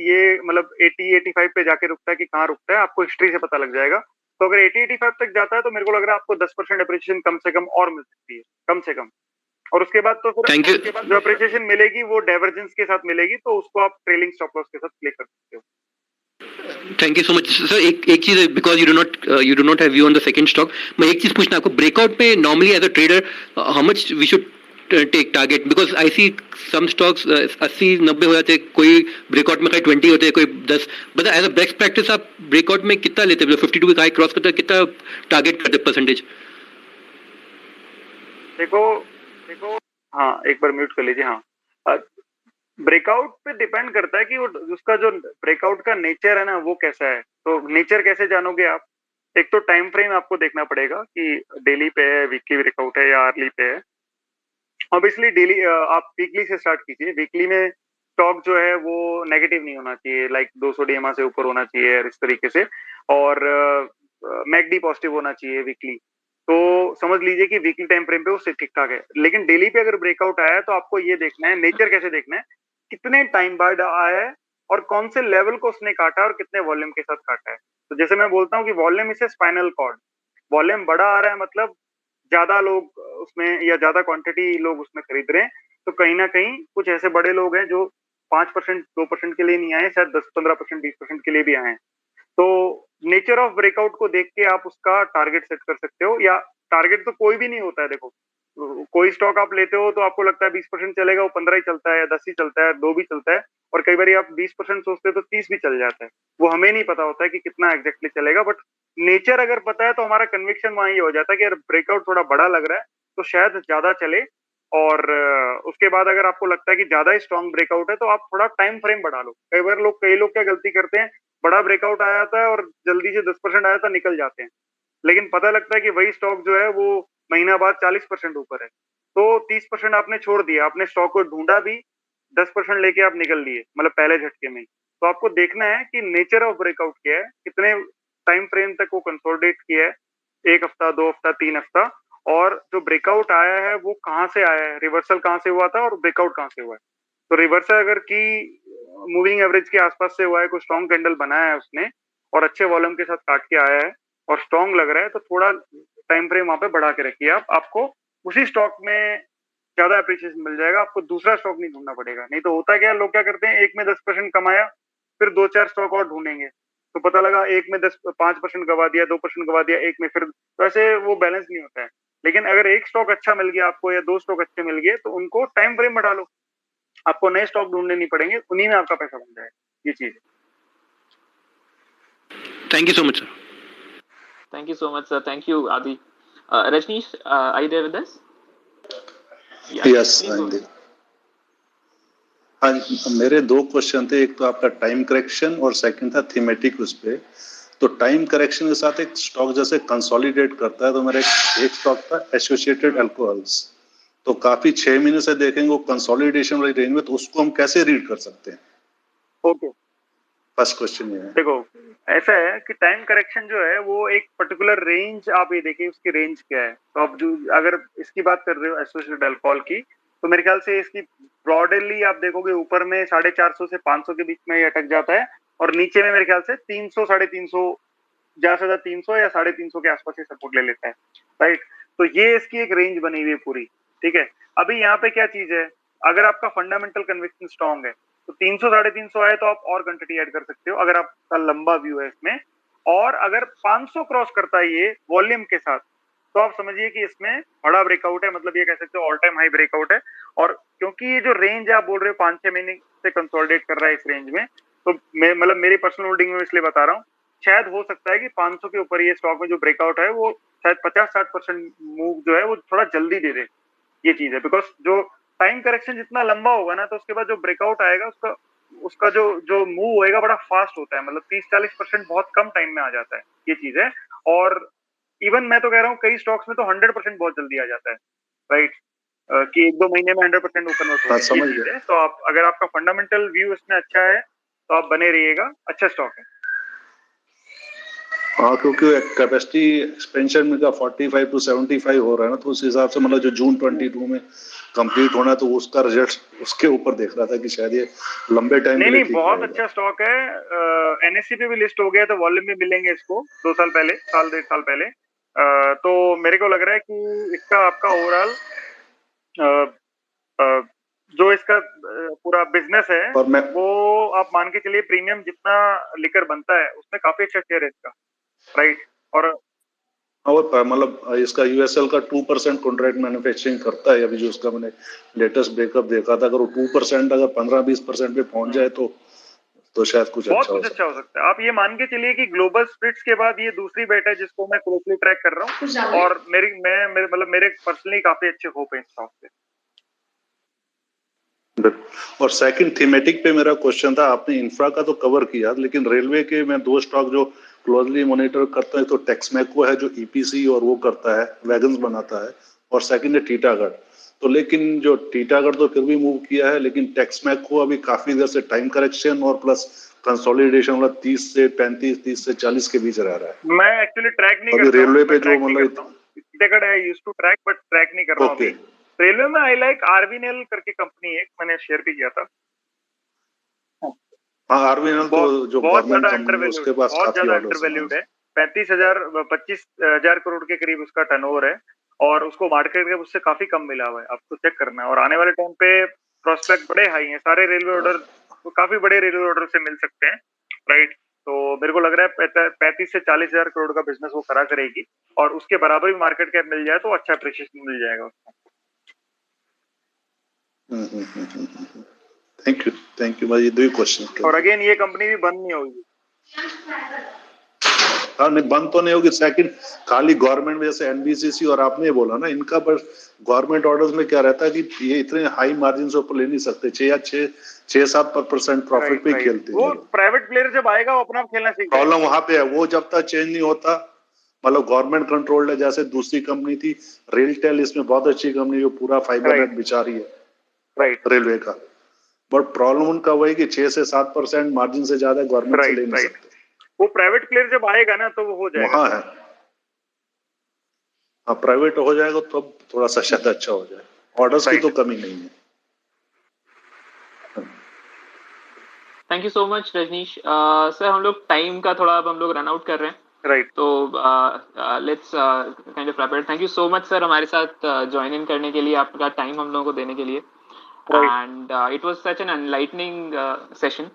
ये मतलब 80-85 पे जाके रुकता है कि कहाँ रुकता है, आपको हिस्ट्री से पता लग जाएगा। तो अगर 80-85 तक जाता है तो मेरे को लग रहा है आपको 10% अप्रिसिएशन कम से कम और मिल सकती है, कम से कम। और उसके बाद तो फिर जो अप्रिसिएशन मिलेगी वो डाइवर्जेंस के साथ मिलेगी, तो उसको आप ट्रेलिंग स्टॉप लॉस के साथ प्ले कर सकते हो। Thank you so much sir. एक चीज है, because you do not have view on the second stock, मैं एक चीज पूछना आपको, ब्रेकआउट पे normally as a trader how much we should take target? Because I see some stocks 80-90 हो जाते हैं, कोई ब्रेकआउट में कहीं 20 होते हैं, कोई 10, but as a best practice आप ब्रेकआउट में कितना लेते हैं? 52 का हाई क्रॉस करता है, कितना टारगेट करते परसेंटेज? देखो, हाँ, एक बार म्यूट कर लीजिए। हाँ, ब्रेकआउट पे डिपेंड करता है कि वो उसका जो ब्रेकआउट का नेचर है ना, वो कैसा है। तो नेचर कैसे जानोगे आप? एक तो टाइम फ्रेम आपको देखना पड़ेगा कि डेली पे है, वीकली ब्रेकआउट है या अर्ली पे है। ऑब्वियसली डेली आप वीकली से स्टार्ट कीजिए। वीकली में स्टॉक जो है वो नेगेटिव नहीं होना चाहिए, लाइक 200 डीएमआ से ऊपर होना चाहिए इस तरीके से, और मैकडी पॉजिटिव होना चाहिए वीकली। तो समझ लीजिए कि वीकली टाइम फ्रेम पे वो ठीक ठाक है। लेकिन डेली पे अगर ब्रेकआउट आया है तो आपको ये देखना है, नेचर कैसे देखना है, कितने टाइम बाद आया है और कौन से लेवल को उसने काटा और कितने वॉल्यूम के साथ काटा है। तो जैसे मैं बोलता हूँ कि वॉल्यूम इसे स्पाइनल कॉर्ड, वॉल्यूम बड़ा आ रहा है मतलब ज्यादा लोग उसमें या ज्यादा क्वांटिटी लोग उसमें खरीद रहे हैं, तो कहीं ना कहीं कुछ ऐसे बड़े लोग हैं जो 5% 2% के लिए नहीं आए, शायद 10-15% 20% के लिए भी आए हैं। तो नेचर ऑफ ब्रेकआउट को देख के आप उसका टारगेट सेट कर सकते हो, या टारगेट तो कोई भी नहीं होता है। देखो कोई स्टॉक आप लेते हो तो आपको लगता है 20% चलेगा, वो 15 ही चलता है, 10 ही चलता है, 2 भी चलता है, और कई बार आप 20% सोचते हो तो 30 भी चल जाता है। वो हमें नहीं पता होता है कि कितना एग्जैक्टली चलेगा, बट नेचर अगर पता है तो हमारा कन्विक्शन वहां ये हो जाता है कि यार ब्रेकआउट थोड़ा बड़ा लग रहा है तो शायद ज्यादा चले। और उसके बाद अगर आपको लगता है कि ज्यादा ही स्ट्रॉन्ग ब्रेकआउट है तो आप थोड़ा टाइम फ्रेम बढ़ा लो। कई लोग क्या गलती करते हैं, बड़ा ब्रेकआउट आया था और जल्दी से 10% आया था निकल जाते हैं, लेकिन पता लगता है कि वही स्टॉक जो है वो महीना बाद 40% ऊपर है। तो 30% आपने छोड़ दिया, आपने स्टॉक को ढूंढा भी, 10% लेके आप निकल लिए, मतलब पहले झटके में ही। तो आपको देखना है कि नेचर ऑफ ब्रेकआउट क्या है, कितने टाइम फ्रेम तक वो कंसोलिडेट किया है, 1 हफ्ता, 2 हफ्ता, 3 हफ्ता, और जो ब्रेकआउट आया है वो कहाँ से आया है, रिवर्सल कहाँ से हुआ था और ब्रेकआउट कहाँ से हुआ है। तो रिवर्सल अगर की मूविंग एवरेज के आसपास से हुआ है, कोई स्ट्रॉन्ग कैंडल बनाया है उसने और अच्छे वॉल्यूम के साथ काट के आया है और स्ट्रॉन्ग लग रहा है, तो थोड़ा टाइम फ्रेम वहां पे बढ़ा के रखिए। आपको उसी स्टॉक में ज्यादा अप्रिसिएशन मिल जाएगा, आपको दूसरा स्टॉक नहीं ढूंढना पड़ेगा। नहीं तो होता क्या, लोग क्या करते हैं, एक में 10% कमाया, फिर 2-4 स्टॉक और ढूंढेंगे, तो पता लगा एक में 5% गवा दिया, 2% गवा दिया, एक में फिर, तो ऐसे वो बैलेंस नहीं होता है। लेकिन अगर एक स्टॉक अच्छा मिल गया आपको या 2 स्टॉक अच्छे मिल गए तो उनको टाइम फ्रेम बढ़ा लो, आपको नए स्टॉक ढूंढने नहीं पड़ेंगे, उन्हीं में आपका पैसा बन जाएगा। ये चीज। Thank you so much, sir. Thank you so much, sir. Thank you, Adi. Rajneesh, are you there with us? Yes, I'm there. हाँ, मेरे 2 क्वेश्चन थे, एक तो आपका टाइम करेक्शन और सेकंड था थीमेटिक उस पे। तो टाइम करेक्शन के साथ एक स्टॉक जैसे कंसोलिडेट करता है, तो मेरा एक स्टॉक था एसोसिएटेड अल्कोहल्स, तो काफी 6 महीने से देखेंगे वो कंसोलिडेशन वाली रेंज में, तो उसको हम कैसे रीड कर सकते हैं? ओके, फर्स्ट क्वेश्चन ये है। देखो ऐसा है कि टाइम करेक्शन जो है वो एक पर्टिकुलर रेंज, आप ये देखिए उसकी रेंज क्या है। तो आप जो अगर इसकी बात कर रहे हो एसोसिएटेड अल्कोहल की, तो मेरे ख्याल से इसकी ब्रॉडली आप देखोगे ऊपर में 450 से 500 के बीच में ये अटक जाता है, और नीचे में मेरे ख्याल से 300 350, ज्यादा से ज्यादा 300 या 350 के आसपास ही सपोर्ट ले लेता है, राइट। तो ये इसकी एक रेंज बनी हुई है पूरी, ठीक है। अभी यहाँ पे क्या चीज है, अगर आपका फंडामेंटल कन्विक्शन स्ट्रॉन्ग है तो 300 350 आए तो आप और क्वांटिटी ऐड कर सकते हो, अगर आपका लंबा व्यू है इसमें। और अगर 500 क्रॉस करता है ये वॉल्यूम के साथ, तो आप समझिए कि इसमें बड़ा ब्रेकआउट है, मतलब ये कह सकते हो ऑल टाइम हाई ब्रेकआउट है। और क्योंकि ये जो रेंज आप बोल रहे हो 5-6 महीने से कंसोलिडेट कर रहा है इस रेंज में, तो मैं मतलब मेरी पर्सनल होल्डिंग में इसलिए बता रहा हूँ, शायद हो सकता है कि 500 के ऊपर ये स्टॉक में जो ब्रेकआउट है वो शायद 50-60% मूव जो है वो थोड़ा जल्दी दे दे। ये चीज है, बिकॉज जो टाइम करेक्शन जितना लंबा होगा ना, तो उसके बाद जो ब्रेकआउट आएगा उसका जो मूव होएगा बड़ा फास्ट होता है, मतलब 30-40% बहुत कम टाइम में आ जाता है। ये चीज है। और इवन मैं तो कह रहा हूँ कई स्टॉक्स में तो 100% बहुत जल्दी आ जाता है, राइट, कि 1-2 महीने में 100% ऊपर नोट हो समझ गया। तो आप अगर आपका फंडामेंटल व्यू इसमें अच्छा है तो आप बने रहिएगा, अच्छा स्टॉक है। हाँ, क्योंकि कैपेसिटी एक्सपेंशन में का 45 to 75 हो रहा है ना, तो उस हिसाब से मतलब जो जून 22 में कंप्लीट होना है, तो उसका रिजल्ट उसके ऊपर देख रहा था कि शायद ये लंबे टाइम के लिए ठीक बहुत रहेगा। अच्छा स्टॉक है। एनएससी पे भी लिस्ट हो गया, तो वॉल्यूम भी मिलेंगे इसको 2 साल पहले, साल 1.5 साल पहले। तो मेरे को लग रहा है कि इसका आपका ओवरऑल जो इसका पूरा बिजनेस है वो आप मान के चलिए प्रीमियम जितना लिकर बनता है उसमें काफी अच्छा शेयर है इसका, राइट। और मतलब इसका यूएसएल का 2% कॉन्ट्रैक्ट मैन्युफैक्चरिंग करता है अभी, जो उसका मैंने लेटेस्ट ब्रेकअप देखा था, अगर वो 2% अगर 15-20% पे पहुंच जाए तो शायद कुछ बहुत अच्छा कुछ अच्छा हो सकता है। आप ये मान के चलिए कि ग्लोबल स्प्लिट्स के बाद ये दूसरी बेट है जिसको मैं क्लोजली ट्रैक कर रहा हूँ, और मेरे पर्सनली काफी अच्छे होप है इस स्टॉक पे। और सेकंड थीमेटिक पे मेरा क्वेश्चन था, आपने इंफ्रा का तो कवर किया, लेकिन रेलवे के मैं 2 स्टॉक जो क्लोजली मॉनिटर करता है तो टेक्समैको है जो ईपीसी और वो करता है, वैगन्स बनाता है, और सेकंड है टीटागढ़। तो लेकिन जो टीटागढ़ तो फिर भी मूव किया है, लेकिन टेक्समैको अभी काफी देर से टाइम करेक्शन और प्लस कंसोलिडेशन मतलब 30 से 35, 30 से 40 के बीच रह रहा है। मैं एक्चुअली ट्रैक नहीं अभी करता हूं, रेलवे पे मैं जो ट्रैक नहीं मतलब करता हूं। Ticket I used to track but track नहीं कर रहा हूं ओके, अभी। रेलवे में आई लाइक आरवीएनएल करके कंपनी है, मैंने शेयर भी किया था। हाँ आरवीएनएल तो जो बहुत गवर्नमेंट ज्यादा कंपनी है उसके अंडरवैल्यूड, पास बहुत काफी ज्यादा ऑर्डर्स हैं। अंडरवैल्यूड है। 25,000 करोड़ के करीब उसका टर्नओवर है और उसको मार्केट कैप उससे काफी कम मिला हुआ है, आपको चेक करना है। और आने वाले टाइम पे प्रोस्पेक्ट बड़े हाई हैं, सारे रेलवे ऑर्डर तो काफी बड़े रेलवे ऑर्डर से मिल सकते हैं, राइट। तो मेरे को लग रहा है 35 से 40,000 करोड़ का बिजनेस वो करा करेगी और उसके बराबर भी मार्केट कैप मिल जाए तो अच्छा अप्रिशिएशन मिल जाएगा उसको। थैंक यू भाई, 2 क्वेश्चन। और अगेन ये कंपनी भी बंद नहीं होगी। हाँ नहीं बंद तो नहीं होगी। सेकंड खाली गवर्नमेंट में जैसे एनबीसीसी और आपने बोला ना, इनका पर गवर्नमेंट ऑर्डर्स में क्या रहता है कि ये इतने हाई मार्जिन से ऊपर ले नहीं सकते, 6-7% प्रॉफिट पे खेलते हैं। वो प्राइवेट प्लेयर जब आएगा वो अपना खेलना सीख जाएगा। प्रॉब्लम वहां पे है, वो जब तक चेंज नहीं होता, मतलब गवर्नमेंट कंट्रोल्ड है। जैसे दूसरी कंपनी थी रेलटेल, इसमें बहुत अच्छी कंपनी जो पूरा फाइबर नेट बिछा रही है, राइट, रेलवे का। बट प्रॉब्लम उनका वही कि 6 से 7% मार्जिन से ज्यादा गवर्नमेंट से ले नहीं सकते। वो प्राइवेट प्लेयर जब आएगा ना तो वो हो जाएगा। वहां है, हाँ प्राइवेट हो जाएगा तो थोड़ा सा शायद अच्छा हो जाए। ऑर्डर्स की तो कमी नहीं है। Thank you so much Rajneesh sir. हम लोग टाइम का थोड़ा अब हम लोग रन आउट कर रहे हैं, राइट। तो let's kind of wrap it. Thank you so much sir हमारे साथ ज्वाइन इन करने के लिए, आपका टाइम हम लोगों को देने के लिए। And it was such an enlightening session.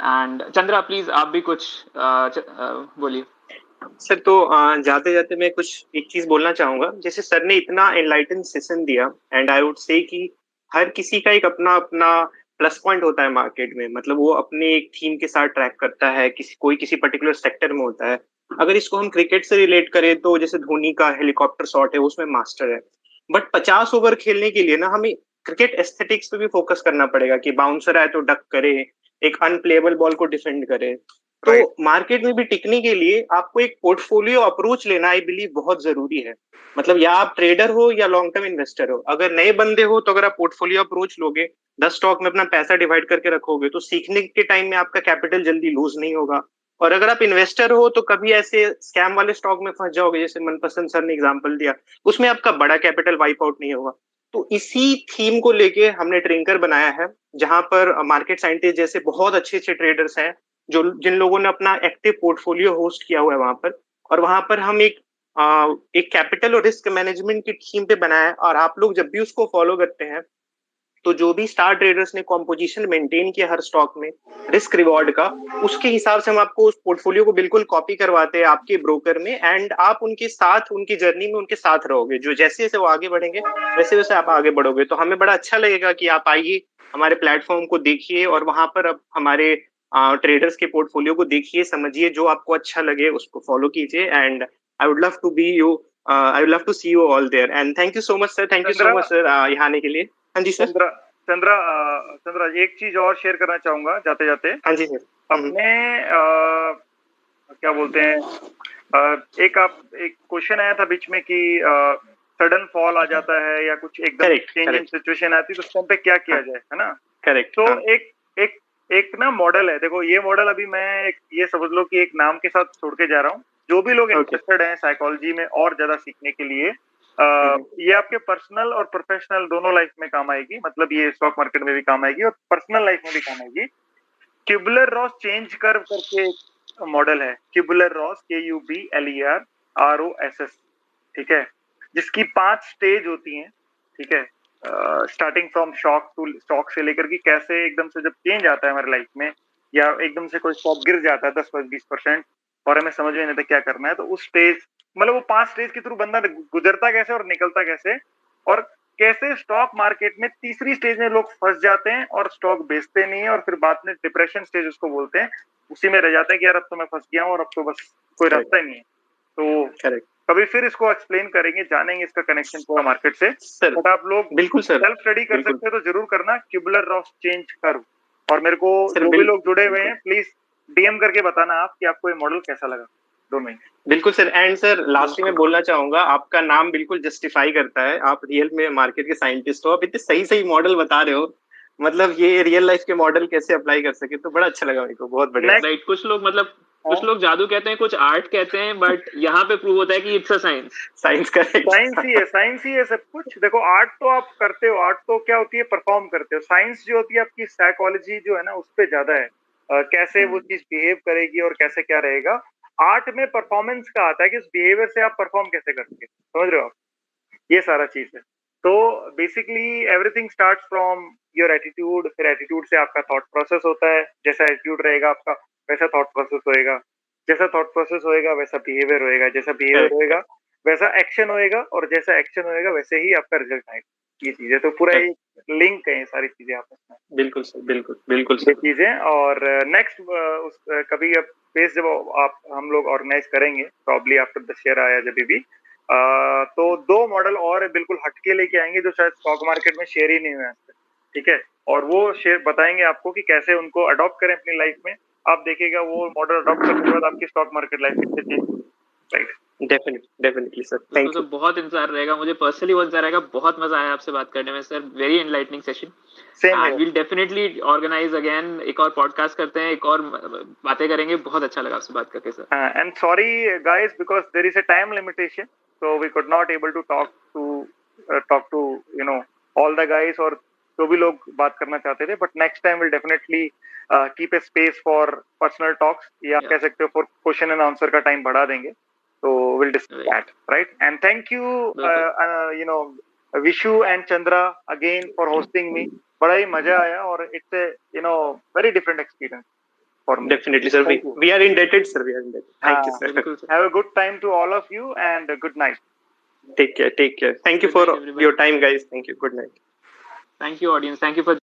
And Chandra please आप भी कुछ बोलिए सर। तो जाते जाते मैं कुछ एक चीज बोलना चाहूंगा। जैसे सर ने इतना एनलाइटन सेशन दिया, एंड आई वुड से कि हर किसी का एक अपना अपना प्लस पॉइंट होता है मार्केट में। मतलब वो अपने एक थीम के साथ ट्रैक करता है, कोई किसी पर्टिकुलर सेक्टर में होता है। अगर इसको हम क्रिकेट से रिलेट करें तो जैसे धोनी का हेलीकॉप्टर शॉट है, उसमें मास्टर है। बट 50 ओवर खेलने के लिए ना हमें क्रिकेट एस्थेटिक्स पे भी फोकस करना पड़ेगा कि बाउंसर आए तो डक करे, एक अनप्लेएबल बॉल को डिफेंड करे। तो मार्केट में भी टिकने के लिए आपको एक पोर्टफोलियो अप्रोच लेना आई बिलीव बहुत जरूरी है। मतलब या आप ट्रेडर हो या लॉन्ग टर्म इन्वेस्टर हो। अगर नए बंदे हो तो अगर आप पोर्टफोलियो अप्रोच लोगे, 10 स्टॉक में अपना पैसा डिवाइड करके रखोगे, तो सीखने के टाइम में आपका कैपिटल जल्दी लूज नहीं होगा। और अगर आप इन्वेस्टर हो तो कभी ऐसे स्कैम वाले स्टॉक में फंस जाओगे, जैसे मनपसंद सर ने एग्जांपल दिया, उसमें आपका बड़ा कैपिटल वाइप आउट नहीं होगा। तो इसी थीम को लेके हमने ट्रिंकर बनाया है, जहां पर मार्केट साइंटिस्ट जैसे बहुत अच्छे अच्छे ट्रेडर्स हैं जिन लोगों ने अपना एक्टिव पोर्टफोलियो होस्ट किया हुआ है वहां पर। और वहां पर हम एक कैपिटल और रिस्क मैनेजमेंट की थीम पे बनाया है। और आप लोग जब भी उसको फॉलो करते हैं तो जो भी स्टार ट्रेडर्स ने कॉम्पोजिशन मेंटेन किया हर स्टॉक में रिस्क रिवॉर्ड का, उसके हिसाब से हम आपको उस पोर्टफोलियो को बिल्कुल कॉपी करवाते हैं आपके ब्रोकर में। एंड आप उनके साथ, उनकी जर्नी में उनके साथ रहोगे। जो जैसे जैसे वो आगे बढ़ेंगे वैसे वैसे आप आगे बढ़ोगे। तो हमें बड़ा अच्छा लगेगा कि आप आइए, हमारे प्लेटफॉर्म को देखिए और वहां पर अब हमारे ट्रेडर्स के पोर्टफोलियो को देखिए, समझिए, जो आपको अच्छा लगे उसको फॉलो कीजिए। And I would love to be you, I would love to see you all there. And thank you so much sir, thank you so much sir यहाँ आने के लिए। हाँ जी सर। चंद्रा एक चीज और शेयर करना चाहूंगा जाते जाते। हाँ जी सर। अपने क्या बोलते हैं, एक क्वेश्चन आया था बीच में कि सडन फॉल आ जाता है या कुछ एकदम चेंज इन सिचुएशन आती है तो उस टाइम पे क्या किया जाए, है ना? करेक्ट। तो एक ना मॉडल है, देखो ये मॉडल अभी मैं ये समझ लो कि एक नाम के साथ छोड़ के जा रहा हूँ। जो भी लोग इंटरेस्टेड हैं साइकोलॉजी में और ज्यादा सीखने के लिए, ये आपके पर्सनल और प्रोफेशनल दोनों लाइफ में काम आएगी। मतलब ये स्टॉक मार्केट में भी काम आएगी और पर्सनल लाइफ में भी काम आएगी। क्यूबलर रॉस चेंज कर्व करके मॉडल है, क्यूबलर रॉस KUBLERROSS, ठीक है, जिसकी 5 स्टेज होती हैं, ठीक है। स्टार्टिंग फ्रॉम शॉक से लेकर कि कैसे एकदम से जब चेंज आता है हमारी लाइफ में या एकदम से कोई स्टॉक गिर जाता है 10-20% और हमें समझ में नहीं आता क्या करना है, तो उस स्टेज, मतलब वो 5 स्टेज के थ्रू बंदा गुजरता कैसे और निकलता कैसे, और कैसे स्टॉक मार्केट में तीसरी स्टेज में लोग फंस जाते हैं और स्टॉक बेचते नहीं है और फिर बाद में डिप्रेशन स्टेज उसको बोलते हैं, उसी में रह जाते हैं कि यार अब तो मैं फंस गया हूँ और अब तो बस कोई रास्ता ही नहीं है। तो कभी फिर इसको एक्सप्लेन करेंगे, जानेंगे इसका कनेक्शन पूरा मार्केट से। बट आप लोग बिल्कुल सर सेल्फ स्टडी कर सकते हैं तो जरूर करना क्यूबलर रॉस चेंज कर्व। और मेरे को जो भी लोग जुड़े हुए हैं प्लीज DM करके बताना आप कि आपको ये मॉडल कैसा लगा। दोनों ही। बिल्कुल सर। एंड सर लास्ट में बोलना चाहूंगा, आपका नाम बिल्कुल जस्टिफाई करता है, आप रियल में मार्केट के साइंटिस्ट हो, आप इतने सही सही मॉडल बता रहे हो, मतलब ये रियल लाइफ के मॉडल कैसे अप्लाई कर सके, तो बड़ा अच्छा लगा मेरे को, बहुत बढ़िया। राइट, कुछ लोग मतलब कुछ लोग जादू कहते हैं, कुछ आर्ट कहते हैं, बट यहाँ पे प्रूव होता है कि इट्स अ साइंस। साइंस का साइंस ही है सब कुछ। देखो आर्ट तो आप करते हो, आर्ट तो क्या होती है, परफॉर्म करते हो। साइंस जो होती है आपकी साइकोलॉजी जो है ना, उस पे ज्यादा है, कैसे वो चीज बिहेव करेगी और कैसे क्या रहेगा। आर्ट में परफॉर्मेंस का आता है कि उस बिहेवियर से आप परफॉर्म कैसे करते हो, समझ रहे हो आप, ये सारा चीज है। तो basically everything starts from your attitude, फिर एटीट्यूड से आपका थॉट प्रोसेस होता है, जैसा एटीट्यूड रहेगा आपका वैसा थॉट प्रोसेस होएगा, जैसा थॉट प्रोसेस होएगा वैसा बिहेवियर होएगा, जैसा बिहेवियर होएगा वैसा एक्शन होएगा, और जैसा एक्शन होएगा वैसे ही आपका रिजल्ट आएगा। ये चीजें तो पूरा एक लिंक है, ये सारी चीजें आपस में। बिल्कुल सर, बिल्कुल बिल्कुल ये चीजें। और नेक्स्ट कभी अब पेज जब आप हम लोग ऑर्गेनाइज करेंगे प्रॉब्ली आफ्टर दशहरा या जब भी, तो 2 मॉडल और बिल्कुल हटके लेके आएंगे जो शायद स्टॉक मार्केट में शेयर ही नहीं हुए आज तक, ठीक है, और वो शेयर बताएंगे आपको कि कैसे उनको अडॉप्ट करें अपनी लाइफ में। आप देखिएगा वो मॉडल अडॉप्ट करने के बाद आपकी स्टॉक मार्केट लाइफ कितनी change. Right, definitely sir, thank you. बहुत इंतजार रहेगा, मुझे पर्सनली बहुत इंतजार रहेगा। बहुत मजा आया आपसे बात करने में sir, very enlightening session. Same and will definitely organise again, एक और पॉडकास्ट करते हैं, एक और बातें करेंगे। बहुत अच्छा लगा आपसे बात करके sir. And sorry guys because there is a time limitation, so we could not able to talk to you know all the guys, और जो भी लोग बात करना चाहते थे, but next time will definitely keep a space for personal talks, या कह सकते हो फॉर क्वेश्चन एंड आंसर का टाइम बढ़ा देंगे, तो will discuss that, right. And thank you you know Vishu and Chandra again for hosting मी, बड़ा ही मजा आया, और it's a you know very different experience for me. Definitely sir, we are indebted sir, we are indebted. Thank you sir. Have a good time to all of you, and good night. Take care, thank you for your time guys, thank you, good night. Thank you audience, thank you for